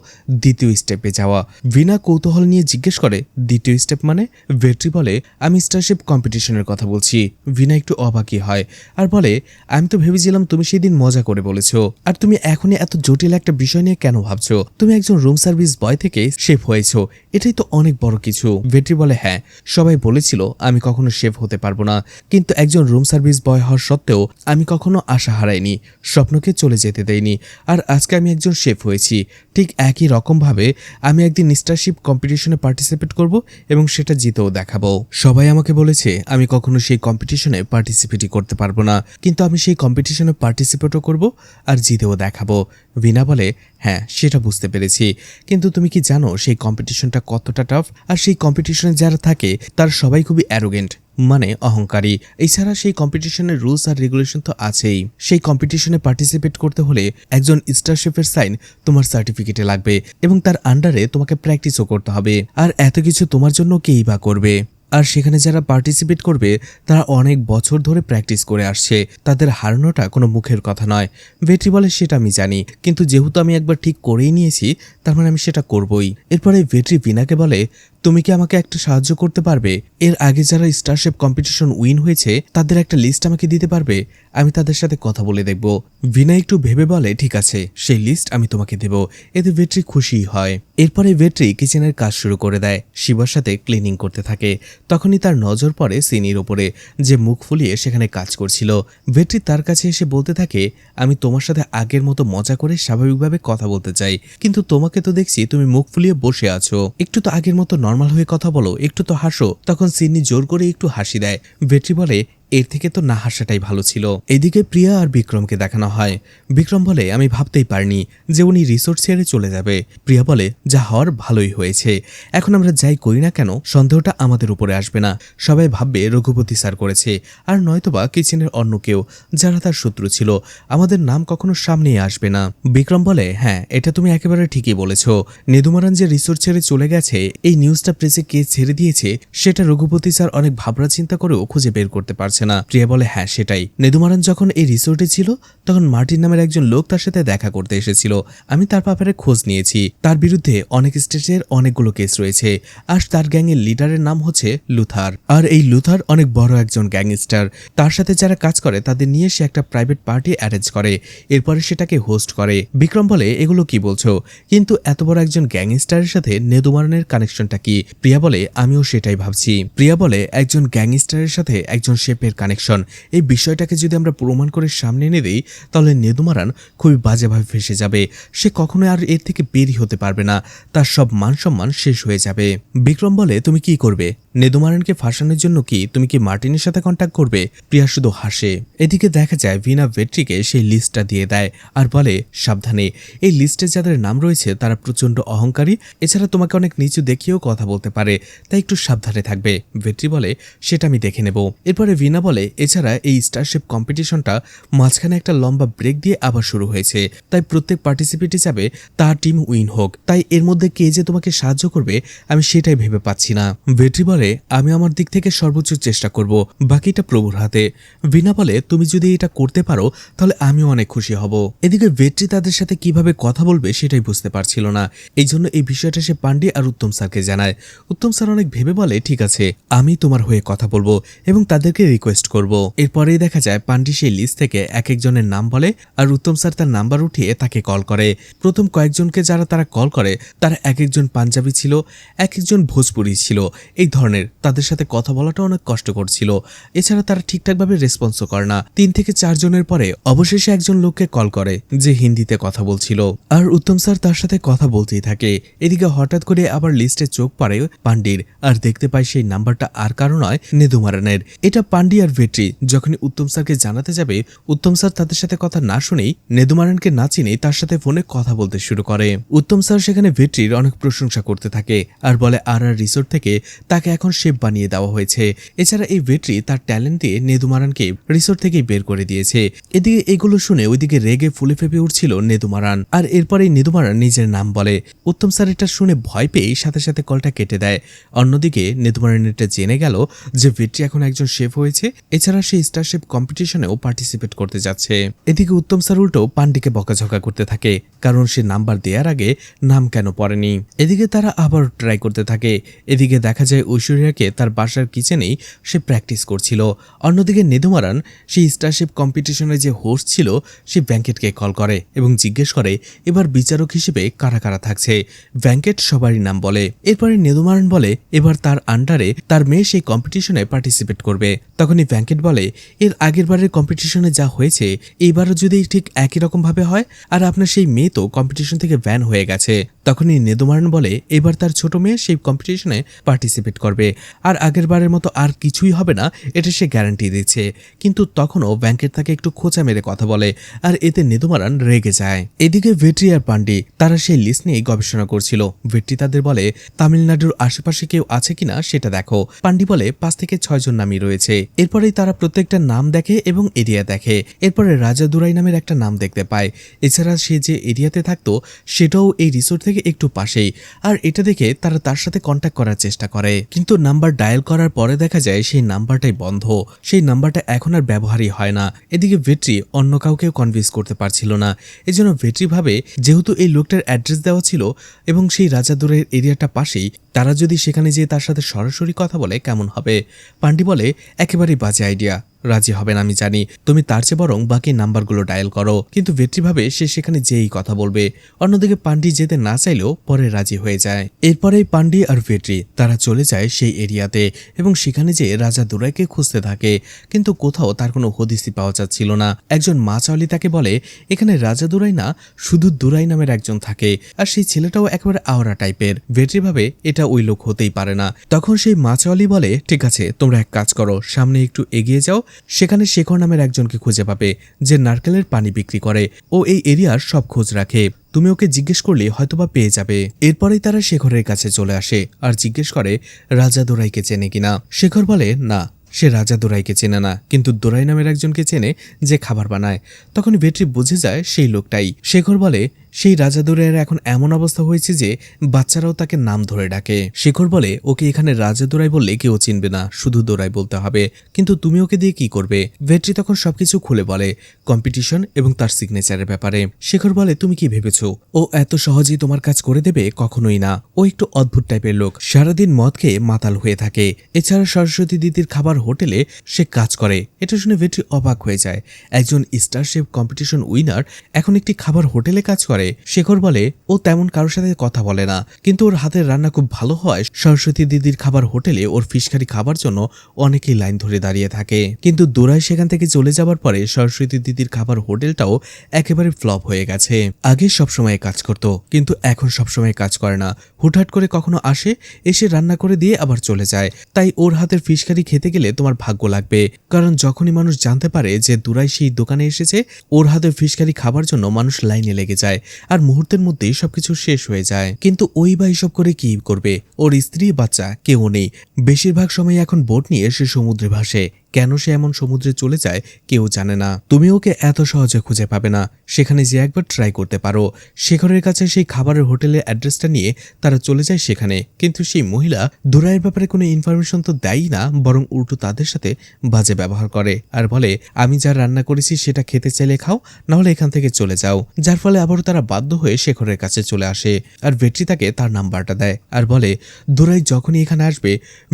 A: দ্বিতীয় স্টেপে যাওয়া। ভিনা কৌতূহল নিয়ে জিজ্ঞেস করে, দ্বিতীয় স্টেপ মানে? ভেট্রি বলে, আমি স্টারশিপ কম্পিটিশনের কথা বলছি। ভিনা একটু অবাকই হয় আর বলে, আমি তো ভেবেছিলাম তুমি সেদিন মজা করে বলেছ, আর তুমি এখনই এত জটিল একটা বিষয় নিয়ে কেন ভাবছো? তুমি একজন রুম সার্ভিস বয় থেকে শেফ হয়েছো, এটাই তো অনেক বড় কিছু। ভেট্রি বলে, হ্যাঁ, সবাই বলেছিল আমি কখনো শেফ হতে পারবো না, কিন্তু একজন রুম সার্ভিস বয় হওয়ার সত্ত্বেও আমি কখনো আশা হারাইনি, স্বপ্নকে চলে যেতে দেইনি, আর আজকে আমি একজন শেফ হয়েছি। ঠিক একই রকমভাবে আমি একদিন স্টারশিপ কম্পিটিশনে পার্টিসিপেট করব এবং সেটা জিতেও দেখাবো। সবাই আমাকে বলেছে আমি কখনো সেই কম্পিটিশনে পার্টিসিপেটই করতে পারবো না, কিন্তু আমি সেই কম্পিটিশনে পার্টিসিপেটও করব আর জিতেও দেখাবো। ভিনা বলে, হ্যাঁ, সেটা বুঝতে পেরেছি, কিন্তু তুমি কি জানো সেই কম্পিটিশনটা কতটা টাফ? আর সেই কম্পিটিশনে যারা থাকে তারা সবাই খুবই অ্যারোগেন্ট, মানে অহংকারী। এছাড়া সেই কম্পিটিশনের রুলস আর রেগুলেশন তো আছেই। সেই কম্পিটিশনে পার্টিসিপেট করতে হলে একজন স্টার শেফের সাইন তোমার সার্টিফিকেটে লাগবে এবং তার আন্ডারে তোমাকে প্র্যাকটিসও করতে হবে। আর এত কিছু তোমার জন্য কেই বা করবে? আর সেখানে যারা পার্টিসিপেট করবে তারা অনেক বছর ধরে প্র্যাকটিস করে আসছে, তাদের হারানোটা কোনো মুখের কথা নয়। ভেট্রি বলে, সেটা আমি জানি, কিন্তু যেহেতু আমি একবার ঠিক করেই নিয়েছি তার মানে আমি সেটা করবই। এরপরে ভেট্রি ভিনাকে বলে, তুমি কি আমাকে একটা সাহায্য করতে পারবে? এর আগে যারা স্টারশেপ কম্পিটিশন উইন হয়েছে তাদের একটা লিস্ট আমাকে দিতে পারবে? আমি তাদের সাথে কথা বলে দেখব। ভিনা একটু ভেবে বলে, ঠিক আছে, সেই লিস্ট আমি তোমাকে দেব। এতে ভেট্রি খুশি হয়। এরপরে ভেট্রি কিচেনের কাজ শুরু করে দেয়, শিবার সাথে ক্লিনিং করতে থাকে। তখনই তার নজর পড়ে সিনির ওপরে, যে মুখ ফুলিয়ে সেখানে কাজ করছিল। ভেট্রি তার কাছে এসে বলতে থাকে, আমি তোমার সাথে আগের মতো মজা করে স্বাভাবিকভাবে কথা বলতে চাই, কিন্তু তোমাকে তো দেখছি তুমি মুখ ফুলিয়ে বসে আছো, একটু তো আগের মতো নর্মাল হয়ে কথা বলো, একটু তো হাসো। তখন সিনি জোর করে একটু হাসি দেয়। ভেট্রি বলে, এর থেকে তো না হাসাটাই ভালো ছিল। এদিকে প্রিয়া আর বিক্রমকে দেখানো হয়। বিক্রম বলে, আমি ভাবতেই পারিনি যে উনি রিসোর্ট ছেড়ে চলে যাবে। প্রিয়া বলে, যা হওয়ার ভালোই হয়েছে, এখন আমরা যাই করি না কেন সন্দেহটা আমাদের উপরে আসবে না, সবাই ভাববে রঘুপতি স্যার করেছে, আর নয়তোবা কিচেনের অন্য কেউ যারা তার শত্রু ছিল, আমাদের নাম কখনো সামনেই আসবে না। বিক্রম বলে, হ্যাঁ, এটা তুমি একেবারে ঠিকই বলেছ। নেদুমারান যে রিসোর্ট ছেড়ে চলে গেছে, এই নিউজটা প্রেসে কে ছেড়ে দিয়েছে সেটা রঘুপতি স্যার অনেক ভাবনা চিন্তা করেও খুঁজে বের করতে পারছে না। প্রিয়া বলে, হ্যাঁ, সেটাই। নেদুমারান যখন এই রিসোর্টে ছিল তখন মার্টিন নামের একজন লোক তার সাথে দেখা করতে এসেছিল। আমি তার ব্যাপারে খোঁজ নিয়েছি, তার বিরুদ্ধে অনেক স্টেটের অনেকগুলো কেস রয়েছে, আর তার গ্যাংয়ের লিডারের নাম হচ্ছে লুথার। আর এই লুথার অনেক বড় একজন গ্যাংস্টার। তার সাথে যারা কাজ করে তাদের নিয়ে সে একটা প্রাইভেট পার্টি অ্যারেঞ্জ করে, এরপরে সেটাকে হোস্ট করে। বিক্রম বলে, এগুলো কি বলছো? কিন্তু এত বড় একজন গ্যাংস্টারের সাথে নেদুমারানের কানেকশনটা কি? প্রিয়া বলে, আমিও সেটাই ভাবছি। প্রিয়া বলে, একজন গ্যাংস্টারের সাথে একজন শেফের কানেকশন, এই বিষয়টাকে যদি আমরা প্রমাণ করে সামনে এনে দিই তাহলে নেদুমারান খুবই বাজেভাবে ফেসে যাবে। সে কখনো আর এর থেকে বেরই হতে পারবে না, তার সব মান সম্মান শেষ হয়ে যাবে। বিক্রম বলে, তুমি কি করবে? নেদুমারানকে ফাঁসানোর জন্য কি তুমি কি মার্টিনের সাথে কন্ট্যাক্ট করবে? প্রিয়া শুধু হাসে। এদিকে দেখা যায় ভিনা ভেট্রিকে সেই লিস্টটা দিয়ে দেয় আর বলে, সাবধানে, এই লিস্টে যাদের নাম রয়েছে তারা প্রচন্ড অহংকারী, এছাড়া তোমাকে অনেক নিচু দেখিয়েও কথা বলতে পারে, তাই একটু সাবধানে থাকবে। ভেট্রি বলে, সেটা আমি দেখে নেব। এরপরে ভিনা বলে, এছাড়া এই স্টারশিপ কম্পিটিশনটা মাঝখানে একটা লম্বা ব্রেক দিয়ে আবার শুরু হয়েছে, তাই প্রত্যেক পার্টিসিপেটই যাবে তার টিম উইন হোক, তাই এর মধ্যে কে যে তোমাকে সাহায্য করবে আমি সেটাই ভেবে পাচ্ছি না। ভেট্রি বলে, আমি আমার দিক থেকে সর্বোচ্চ চেষ্টা করব, বাকিটা প্রভুর হাতে। ভিনা বলে, তুমি যদি এটা করতে পারো তাহলে আমিও অনেক খুশি হব। এদিকে ভেট্রি তাদের সাথে কিভাবে কথা বলবে সেটাই বুঝতে পারছিল না, এই জন্য এই বিষয়টা সে পান্ডে আর উত্তম স্যারকে জানায়। উত্তম স্যার অনেক ভেবে বলে, ঠিক আছে, আমি তোমার হয়ে কথা বলবো এবং তাদেরকে রিকোয়েস্ট করব। এরপরেই দেখা যায় পান্ডে সেই লিস্ট থেকে এক একজনের নাম বলে আর উত্তম স্যার তার নাম্বার উঠিয়ে তাকে কল করে। প্রথম কয়েকজনকে যারা তারা কল করে তারা এক একজন পাঞ্জাবি ছিল, এক একজন ভোজপুরি ছিল, এই ধরনের, তাদের সাথে কথা বলাটা অনেক কষ্টকর ছিল। এছাড়া তারা ঠিকঠাকভাবে রেসপন্সও করে না। 3 থেকে 4 জনের পরে অবশেষে একজন লোককে কল করে যে হিন্দিতে কথা বলছিল, আর উত্তম স্যার তার সাথে কথা বলতেই থাকে। এদিকে হঠাৎ করে আবার লিস্টে চোখ পড়ে পান্ডির, আর দেখতে পায় সেই নাম্বারটা আর কারো নয়, নেদুমারানের। এটা পান্ডি আর ভেট্রি যখনই উত্তম স্যারকে জানাতে যাবে, উত্তম স্যার তাদের সাথে কথা না শুনেই নেদুমারানকে না চিনেই তার সাথে ফোনে কথা বলতে শুরু করে। উত্তম স্যার সেখানে ভেট্রির অনেক প্রশংসা করতে থাকে আর বলে আর রিসোর্ট থেকে তাকে এখন শেফ বানিয়ে দেওয়া হয়েছে। এছাড়া এই ভেট্রি তার ট্যালেন্ট দিয়ে নেদুমারানকে রিসোর্ট থেকেই বের করে দিয়েছে। এদিকে এগুলো শুনে ওইদিকে রেগে ফুলে ফেপে উঠছিল নেদুমারান, আর এরপরেই নেদুমারান নিজের নাম বলে। উত্তম স্যার এটা শুনে ভয় পেয়ে সাথে সাথে কলটা কেটে দেয়। অন্যদিকে নেদুমারান এটা জেনে গেল যে ভেট্রি এখন একজন শেফ হয়েছে হয়েছে, এছাড়া সে স্টারশিপ কম্পিটিশনেও পার্টিসিপেট করতে যাচ্ছে। এদিকে উত্তম স্যার উল্টো পান্ডিকে বকাঝকা করতে থাকে, কারণ সে নাম্বার দেওয়ার আগে নাম কেন পড়েনি। এদিকে তারা আবার ট্রাই করতে থাকে। এদিকে দেখা যায় ঐশ্বরিয়াকে তার বাসার কিচেনেই সে প্র্যাকটিস করছিল। অন্যদিকে নেদুমারান সেই স্টারশিপ কম্পিটিশনের যে হোস্ট ছিল সে ভ্যাঙ্কেটকে কল করে এবং জিজ্ঞেস করে এবার বিচারক হিসেবে কারা কারা থাকছে। ভ্যাঙ্কেট সবারই নাম বলে। এরপরে নেদুমারান বলে এবার তার আন্ডারে তার মেয়ে সেই কম্পিটিশনে পার্টিসিপেট করবে। তখনই ভ্যাঙ্কেট বলে এর আগের বারের কম্পিটিশনে যা হয়েছে এইবারও যদি ঠিক একই রকম ভাবে হয়, আর আপনার সেই মেয়ে তো কম্পিটিশন থেকে ব্যান হয়ে গেছে। তখনই নেদুমারান বলে এবার তার ছোট মেয়ে সেই কম্পিটিশনে পার্টিসিপেট করবে, আর আগের বারের মতো আর কিছুই হবে না, এটা সে গ্যারান্টি দিচ্ছে। কিন্তু তখনও ভ্যাঙ্কেট তাকে একটু খোঁচা মেরে কথা বলে, আর এতে নেদুমারান রেগে যায়। এদিকে ভেট্রি আর পান্ডি তারা সেই লিস্ট নিয়ে গবেষণা করছিল। ভেট্রি তাদের বলে তামিলনাড়ুর আশেপাশে কেউ আছে কিনা সেটা দেখো। পান্ডি বলে 5 থেকে 6 জন নামই রয়েছে। এরপরেই তারা প্রত্যেকটা নাম দেখে এবং এরিয়া দেখে। এরপরে রাজা দুরাই নামের একটা নাম দেখতে পায়। এছাড়া সে যে এরিয়াতে থাকতো সেটাও এই রিসোর্ট থেকে একটু পাশেই। আর এটা দেখে তারা তার সাথে কন্ট্যাক্ট করার চেষ্টা করে, কিন্তু নাম্বার ডায়াল করার পরে দেখা যায় সেই নাম্বারটাই বন্ধ। সেই নাম্বারটা এখন আর ব্যবহারই হয় না। এদিকে ভেট্রি অন্য কাউকেও কনভিন্স করতে পারছিল না। এজন্য ভেট্রি ভাবে যেহেতু এই লোকটার অ্যাড্রেস দেওয়া ছিল এবং সেই রাজাদুরের এরিয়াটা পাশেই, তারা যদি সেখানে যেয়ে তার সাথে সরাসরি কথা বলে কেমন হবে। পান্ডি বলে একেবারেই বাজে আইডিয়া, রাজি হবেন আমি জানি, তুমি তার চেয়ে বরং বাকি নাম্বারগুলো ডায়াল করো। কিন্তু ভেট্রি ভাবে সে সেখানে যেই কথা বলবে। অন্যদিকে পান্ডি যেতে না চাইলেও পরে রাজি হয়ে যায়। এরপরেই পান্ডি আর ভেট্রি তারা চলে যায় সেই এরিয়াতে এবং সেখানে যে রাজা দুরাইকে খুঁজতে থাকে, কিন্তু কোথাও তার কোনো হদিসই পাওয়া যাচ্ছিল না। একজন মাছওয়ালি তাকে বলে এখানে রাজা দুরাই না, শুধু দুরাই নামের একজন থাকে, আর সেই ছেলেটাও একেবারে আওরা টাইপের। ভেট্রি ভাবে এটা ওই লোক হতেই পারে না। তখন সেই মাছওয়ালি বলে ঠিক আছে, তোমরা এক কাজ করো, সামনে একটু এগিয়ে যাও, সেখানে শেখর নামের একজনকে খুঁজে পাবে যে নারকেলের পানি বিক্রি করে। ও এই এরিয়ার সব খোঁজ রাখে, তুমি ওকে জিজ্ঞেস করলে হয়তোবা পেয়ে যাবে। এরপরেই তারা শেখরের কাছে চলে আসে আর জিজ্ঞেস করে রাজা দোরাইকে চেনে কিনা। শেখর বলে না, সে রাজা দোরাইকে চেনে না, কিন্তু দোরাই নামের একজনকে চেনে যে খাবার বানায়। তখন ভেট্রি বুঝে যায় সেই লোকটাই। শেখর বলে সেই রাজা দোরাইয়ের এখন এমন অবস্থা হয়েছে যে বাচ্চারাও তাকে নাম ধরে ডাকে। শেখর বলে ওকে এখানে রাজা দোরাই বললে কেউ চিনবে না, শুধু দোরাই বলতে হবে, কিন্তু তুমি ওকে দিয়ে কি করবে। ভেট্রি তখন সবকিছু খুলে বলে কম্পিটিশন এবং তার সিগনেচারের ব্যাপারে। শেখর বলে তুমি কি ভেবেছো ও এত সহজেই তোমার কাজ করে দেবে? কখনোই না, ও একটু অদ্ভুত টাইপের লোক, সারাদিন মদ খেয়ে মাতাল হয়ে থাকে। এছাড়া সরস্বতী দিদির খাবার হোটেলে সে কাজ করে। এটা শুনে ভেট্রি অবাক হয়ে যায়, একজন স্টারশেফ কম্পিটিশন উইনার এখন একটি খাবার হোটেলে কাজ করে। শেখর বলে ও তেমন কারোর সাথে কথা বলে না, কিন্তু ওর হাতের রান্না খুব ভালো হয়। সরস্বতী দিদির খাবার হোটেলে ওর ফিশকারি খাবার জন্য অনেকেই লাইন ধরে দাঁড়িয়ে থাকে। কিন্তু দোরাই সেখান থেকে চলে যাবার পরে সরস্বতী দিদির খাবার হোটেলটাও একেবারে ফ্লপ হয়ে গেছে। আগে সবসময় কাজ করত, কিন্তু এখন সবসময় কাজ করে না। হুটহাট করে কখনো আসে, এসে রান্না করে দিয়ে আবার চলে যায়। তাই ওর হাতের ফিশকারি খেতে গেলে তোমার ভাগ্য লাগবে, কারণ যখনই মানুষ জানতে পারে যে দোরাই সেই দোকানে এসেছে, ওর হাতের ফিশকারি খাবার জন্য মানুষ লাইনে লেগে যায় আর মুহূর্তের মধ্যেই সবকিছু শেষ হয়ে যায়। কিন্তু ওই বা এসব করে কি করবে? ওর স্ত্রী বাচ্চা কেউ নেই। বেশিরভাগ সময় এখন বোট নিয়ে সে সমুদ্রে ভাসে। কেন সে এমন সমুদ্রে চলে যায় কেউ জানে না। তুমি ওকে এত সহজে খুঁজে পাবে না, সেখানে যে একবার ট্রাই করতে পারো। শেখরের কাছে সেই খাবারের হোটেলের অ্যাড্রেসটা নিয়ে তারা চলে যায় সেখানে, কিন্তু সেই মহিলা দোরাইয়ের ব্যাপারে কোনো ইনফরমেশন তো দেয়ই না, বরং উল্টো তাদের সাথে বাজে ব্যবহার করে আর বলে আমি যা রান্না করেছি সেটা খেতে চাইলে খাও, নাহলে এখান থেকে চলে যাও। যার ফলে আবারও তারা বাধ্য হয়ে শেখরের কাছে চলে আসে আর ভেট্রি তাকে তার নাম্বারটা দেয় আর বলে দোরাই যখনই এখানে আসবে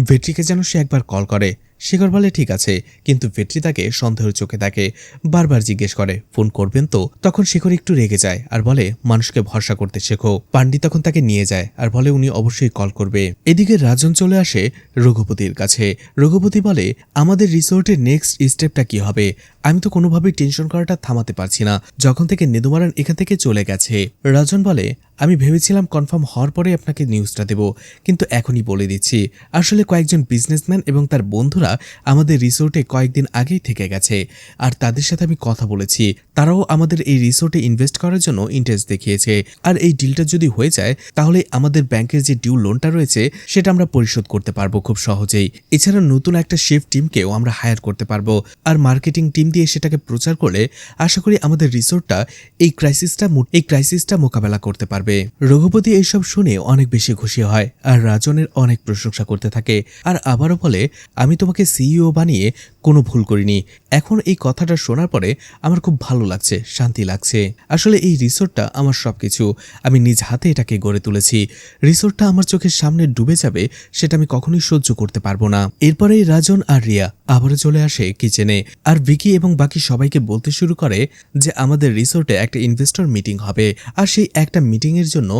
A: ভেট্রিকে যেন সে একবার কল করে। শেখর বলে ঠিক আছে, কিন্তু ভেট্রি তাকে সন্দেহের চোখে দেখে, বারবার জিজ্ঞেস করে ফোন করবেন তো। তখন শেখর একটু রেগে যায় আর বলে মানুষকে ভরসা করতে শেখো। পান্ডি তখন তাকে নিয়ে যায় আর বলে উনি অবশ্যই কল করবে। এদিকে রাজন চলে আসে রঘুপতির কাছে। রঘুপতি বলে আমাদের রিসোর্টের নেক্সট স্টেপটা কি হবে? আমি তো কোনোভাবেই টেনশন করাটা থামাতে পারছি না, যখন থেকে নেদুমারান এখান থেকে চলে গেছে। রাজন বলে আমি ভেবেছিলাম কনফার্ম হওয়ার পরে আপনাকে নিউজটা দেব, কিন্তু এখনই বলে দিচ্ছি আসলে কয়েকজন বিজনেসম্যান এবং তার বন্ধুরা আমাদের রিসোর্টে কয়েকদিন আগেই থেকে গেছে, আর তাদের সাথে আমি কথা বলেছি। তারাও আমাদের এই রিসোর্টে ইনভেস্ট করার জন্য ইন্টারেস্ট দেখিয়েছে, আর এই ডিলটা যদি হয়ে যায় তাহলে আমাদের ব্যাংকের যে ডিউ লোনটা রয়েছে সেটা আমরা পরিশোধ করতে পারবো খুব সহজেই। এছাড়া নতুন একটা শেফ টিমকেও আমরা হায়ার করতে পারবো, আর মার্কেটিং টিম দিয়ে সেটাকে প্রচার করলে আশা করি আমাদের রিসোর্টটা এই ক্রাইসিসটা মোকাবেলা করতে পারবে। রঘুপতি এইসব শুনে অনেক বেশি খুশি হয় আর রাজনের অনেক প্রশংসা করতে থাকে, আর আবারও বলে আমি তোমাকে আমাকে সিইও বানিয়ে কোনো ভুল করিনি। এখন এই কথাটা শোনার পরে আমার খুব ভালো লাগছে, শান্তি লাগছে। আসলে এই রিসোর্টটা আমার সবকিছু। আমি নিজ হাতে এটাকে গড়ে তুলেছি। রিসোর্টটা আমার চোখের সামনে ডুবে যাবে সেটা আমি কখনোই সহ্য করতে পারবো না। এরপরেই রাজন আর রিয়া আবারও চলে আসে কিচেনে, আর ভিকি এবং বাকি সবাইকে বলতে শুরু করে যে আমাদের রিসোর্টে একটা ইনভেস্টর মিটিং হবে, আর সেই একটা মিটিংয়ের জন্য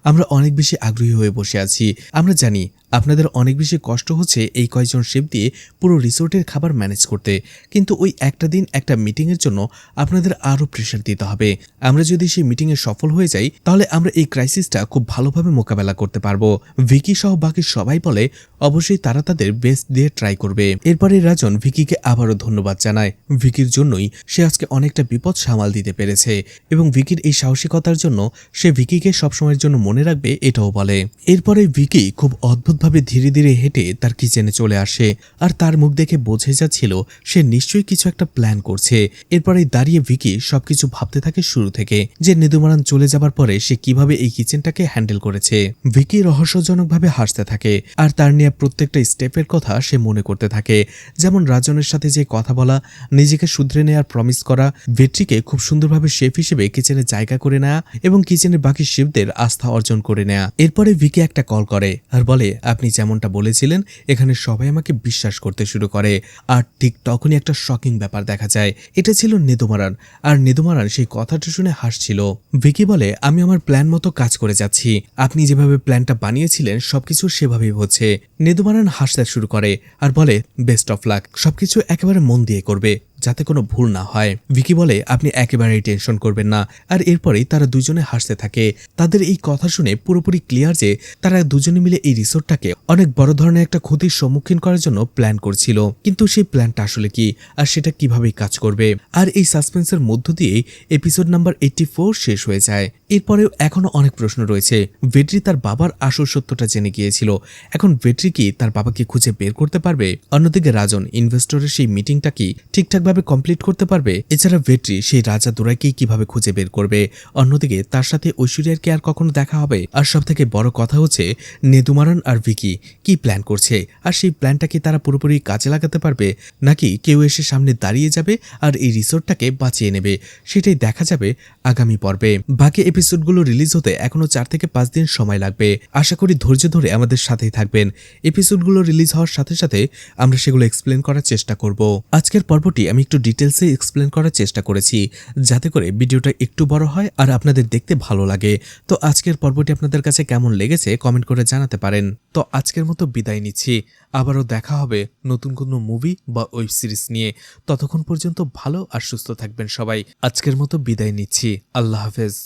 A: আমরা অনেক বেশি আগ্রহী হয়ে বসে আছি। আমরা জানি আপনাদের অনেক বেশি কষ্ট হচ্ছে এই কয়েকজন শেফ দিয়ে পুরো রিসোর্টের খাবার ম্যানেজ করতে, কিন্তু ওই একটা দিন একটা মিটিংয়ের জন্য আপনাদের আরও প্রেশার দিতে হবে। আমরা যদি সেই মিটিংয়ে সফল হয়ে যাই তাহলে আমরা এই ক্রাইসিসটা খুব ভালোভাবে মোকাবেলা করতে পারবো। ভিকি সহ বাকি সবাই বলে অবশ্যই তারা তাদের বেস্ট দিয়ে ট্রাই করবে। এরপরে রাজন ভিকিকে আবারও ধন্যবাদ জানায়। ভিকির জন্যই সে আজকে অনেকটা বিপদ সামাল দিতে পেরেছে, এবং ভিকির এই সাহসিকতার জন্য সে ভিকিকে সবসময়ের জন্য মনে রাখবে এটাও বলে। এরপরে ভিকি খুব অদ্ভুতভাবে ধীরে ধীরে হেঁটে তার কিচেনে চলে আসে, আর তার মুখ দেখে বোঝে যাচ্ছিল সে নিশ্চয়ই কিছু একটা প্ল্যান করছে। এরপরে দাঁড়িয়ে ভিকি সবকিছু ভাবতে থাকে শুরু থেকে, যে নেদুমারান চলে যাবার পরে সে কিভাবে এই কিচেনটাকে হ্যান্ডেল করেছে। ভিকি রহস্যজনকভাবে হাসতে থাকে, আর তার নিয়ে প্রত্যেকটা স্টেপের কথা সে মনে করতে থাকে। যেমন রাজনের সাথে যে কথা বলা, নিজেকে শুধরে নেয়ার প্রমিস করা, ভেট্রিকে খুব সুন্দরভাবে শেফ হিসেবে কিচেনে জায়গা করে নেয়া এবং কিচেনের বাকি শেফদের আস্থা অর্জন করে নেয়া। এরপরে ভিকি একটা কল করে আর বলে আপনি যেমনটা বলেছিলেন এখানে সবাই আমাকে বিশ্বাস করতে শুরু করে। আর ঠিক তখনই একটা শকিং ব্যাপার দেখা যায়। এটা ছিল নেদুমারান, আর নেদুমারান সেই কথাটা শুনে হাসছিল। ভিকি বলে আমি আমার প্ল্যান মতো কাজ করে যাচ্ছি, আপনি যেভাবে প্ল্যানটা বানিয়েছিলেন সবকিছু সেভাবেই হচ্ছে। নেদুমারান হাসতে শুরু করে আর বলে বেস্ট অফ লাক, সবকিছু একেবারে মন দিয়ে করবে যাতে কোনো ভুল না হয়। ভিকি বলে আপনি একেবারেই টেনশন করবেন না। আর এরপরেই তারা দুজনে হাসতে থাকে। তাদের এই কথা শুনে পুরোপুরি ক্লিয়ার যে তারা দুজনে মিলে এই রিসোর্টটাকে অনেক বড় ধরনের একটা ক্ষতির সম্মুখীন করার জন্য প্ল্যান করছিল, কিন্তু সেই প্ল্যানটা আসলে কি আর সেটা কিভাবে কাজ করবে। আর এই সাসপেন্সের মধ্য দিয়েই এপিসোড নাম্বার 84 শেষ হয়ে যায়। এরপরেও এখনো অনেক প্রশ্ন রয়েছে। ভেট্রি তার বাবার আসল সত্যটা জেনে গিয়েছিল, এখন ভেট্রি কি তার বাবাকে খুঁজে বের করতে পারবে? অন্যদিকে রাজন ইনভেস্টরের সেই মিটিংটা কি ঠিকঠাক ভাবে কমপ্লিট করতে পারবে? এছাড়া ভেট্রি সেই রাজা দোরাইকেই কিভাবে খুঁজে বের করবে? অন্যদিকে তার সাথে ঐশ্বরিয়ার কি আর কখনো দেখা হবে? আর সব থেকে বড় কথা হচ্ছে নেদুমারান আর ভিকি কি প্ল্যান করছে, আর সেই প্ল্যানটা কি তারা পুরোপুরি কাজে লাগাতে পারবে, নাকি কেউ এসে সামনে দাঁড়িয়ে যাবে আর এই রিসোর্টটাকে বাঁচিয়ে নেবে? সেটাই দেখা যাবে আগামী পর্বে। বাকি এপিসোডগুলো রিলিজ হতে এখনো 4 থেকে 5 দিন সময় লাগবে। আশা করি ধৈর্য ধরে আমাদের সাথেই থাকবেন। এপিসোডগুলো রিলিজ হওয়ার সাথে সাথে আমরা সেগুলো এক্সপ্লেন করার চেষ্টা করব। আজকের পর্বটি আমি একটু ডিটেলসে এক্সপ্লেন করার চেষ্টা করেছি যাতে করে ভিডিওটা একটু বড় হয় আর আপনাদের দেখতে ভালো লাগে। তো আজকের পর্বটি আপনাদের কাছে কেমন লেগেছে কমেন্ট করে জানাতে পারেন। তো আজকের মতো বিদায় নিচ্ছি, আবারও দেখা হবে নতুন কোনো মুভি বা ওয়েব সিরিজ নিয়ে। ততক্ষণ পর্যন্ত ভালো আর সুস্থ থাকবেন সবাই। আজকের মতো বিদায় নিচ্ছি, আল্লাহ হাফেজ।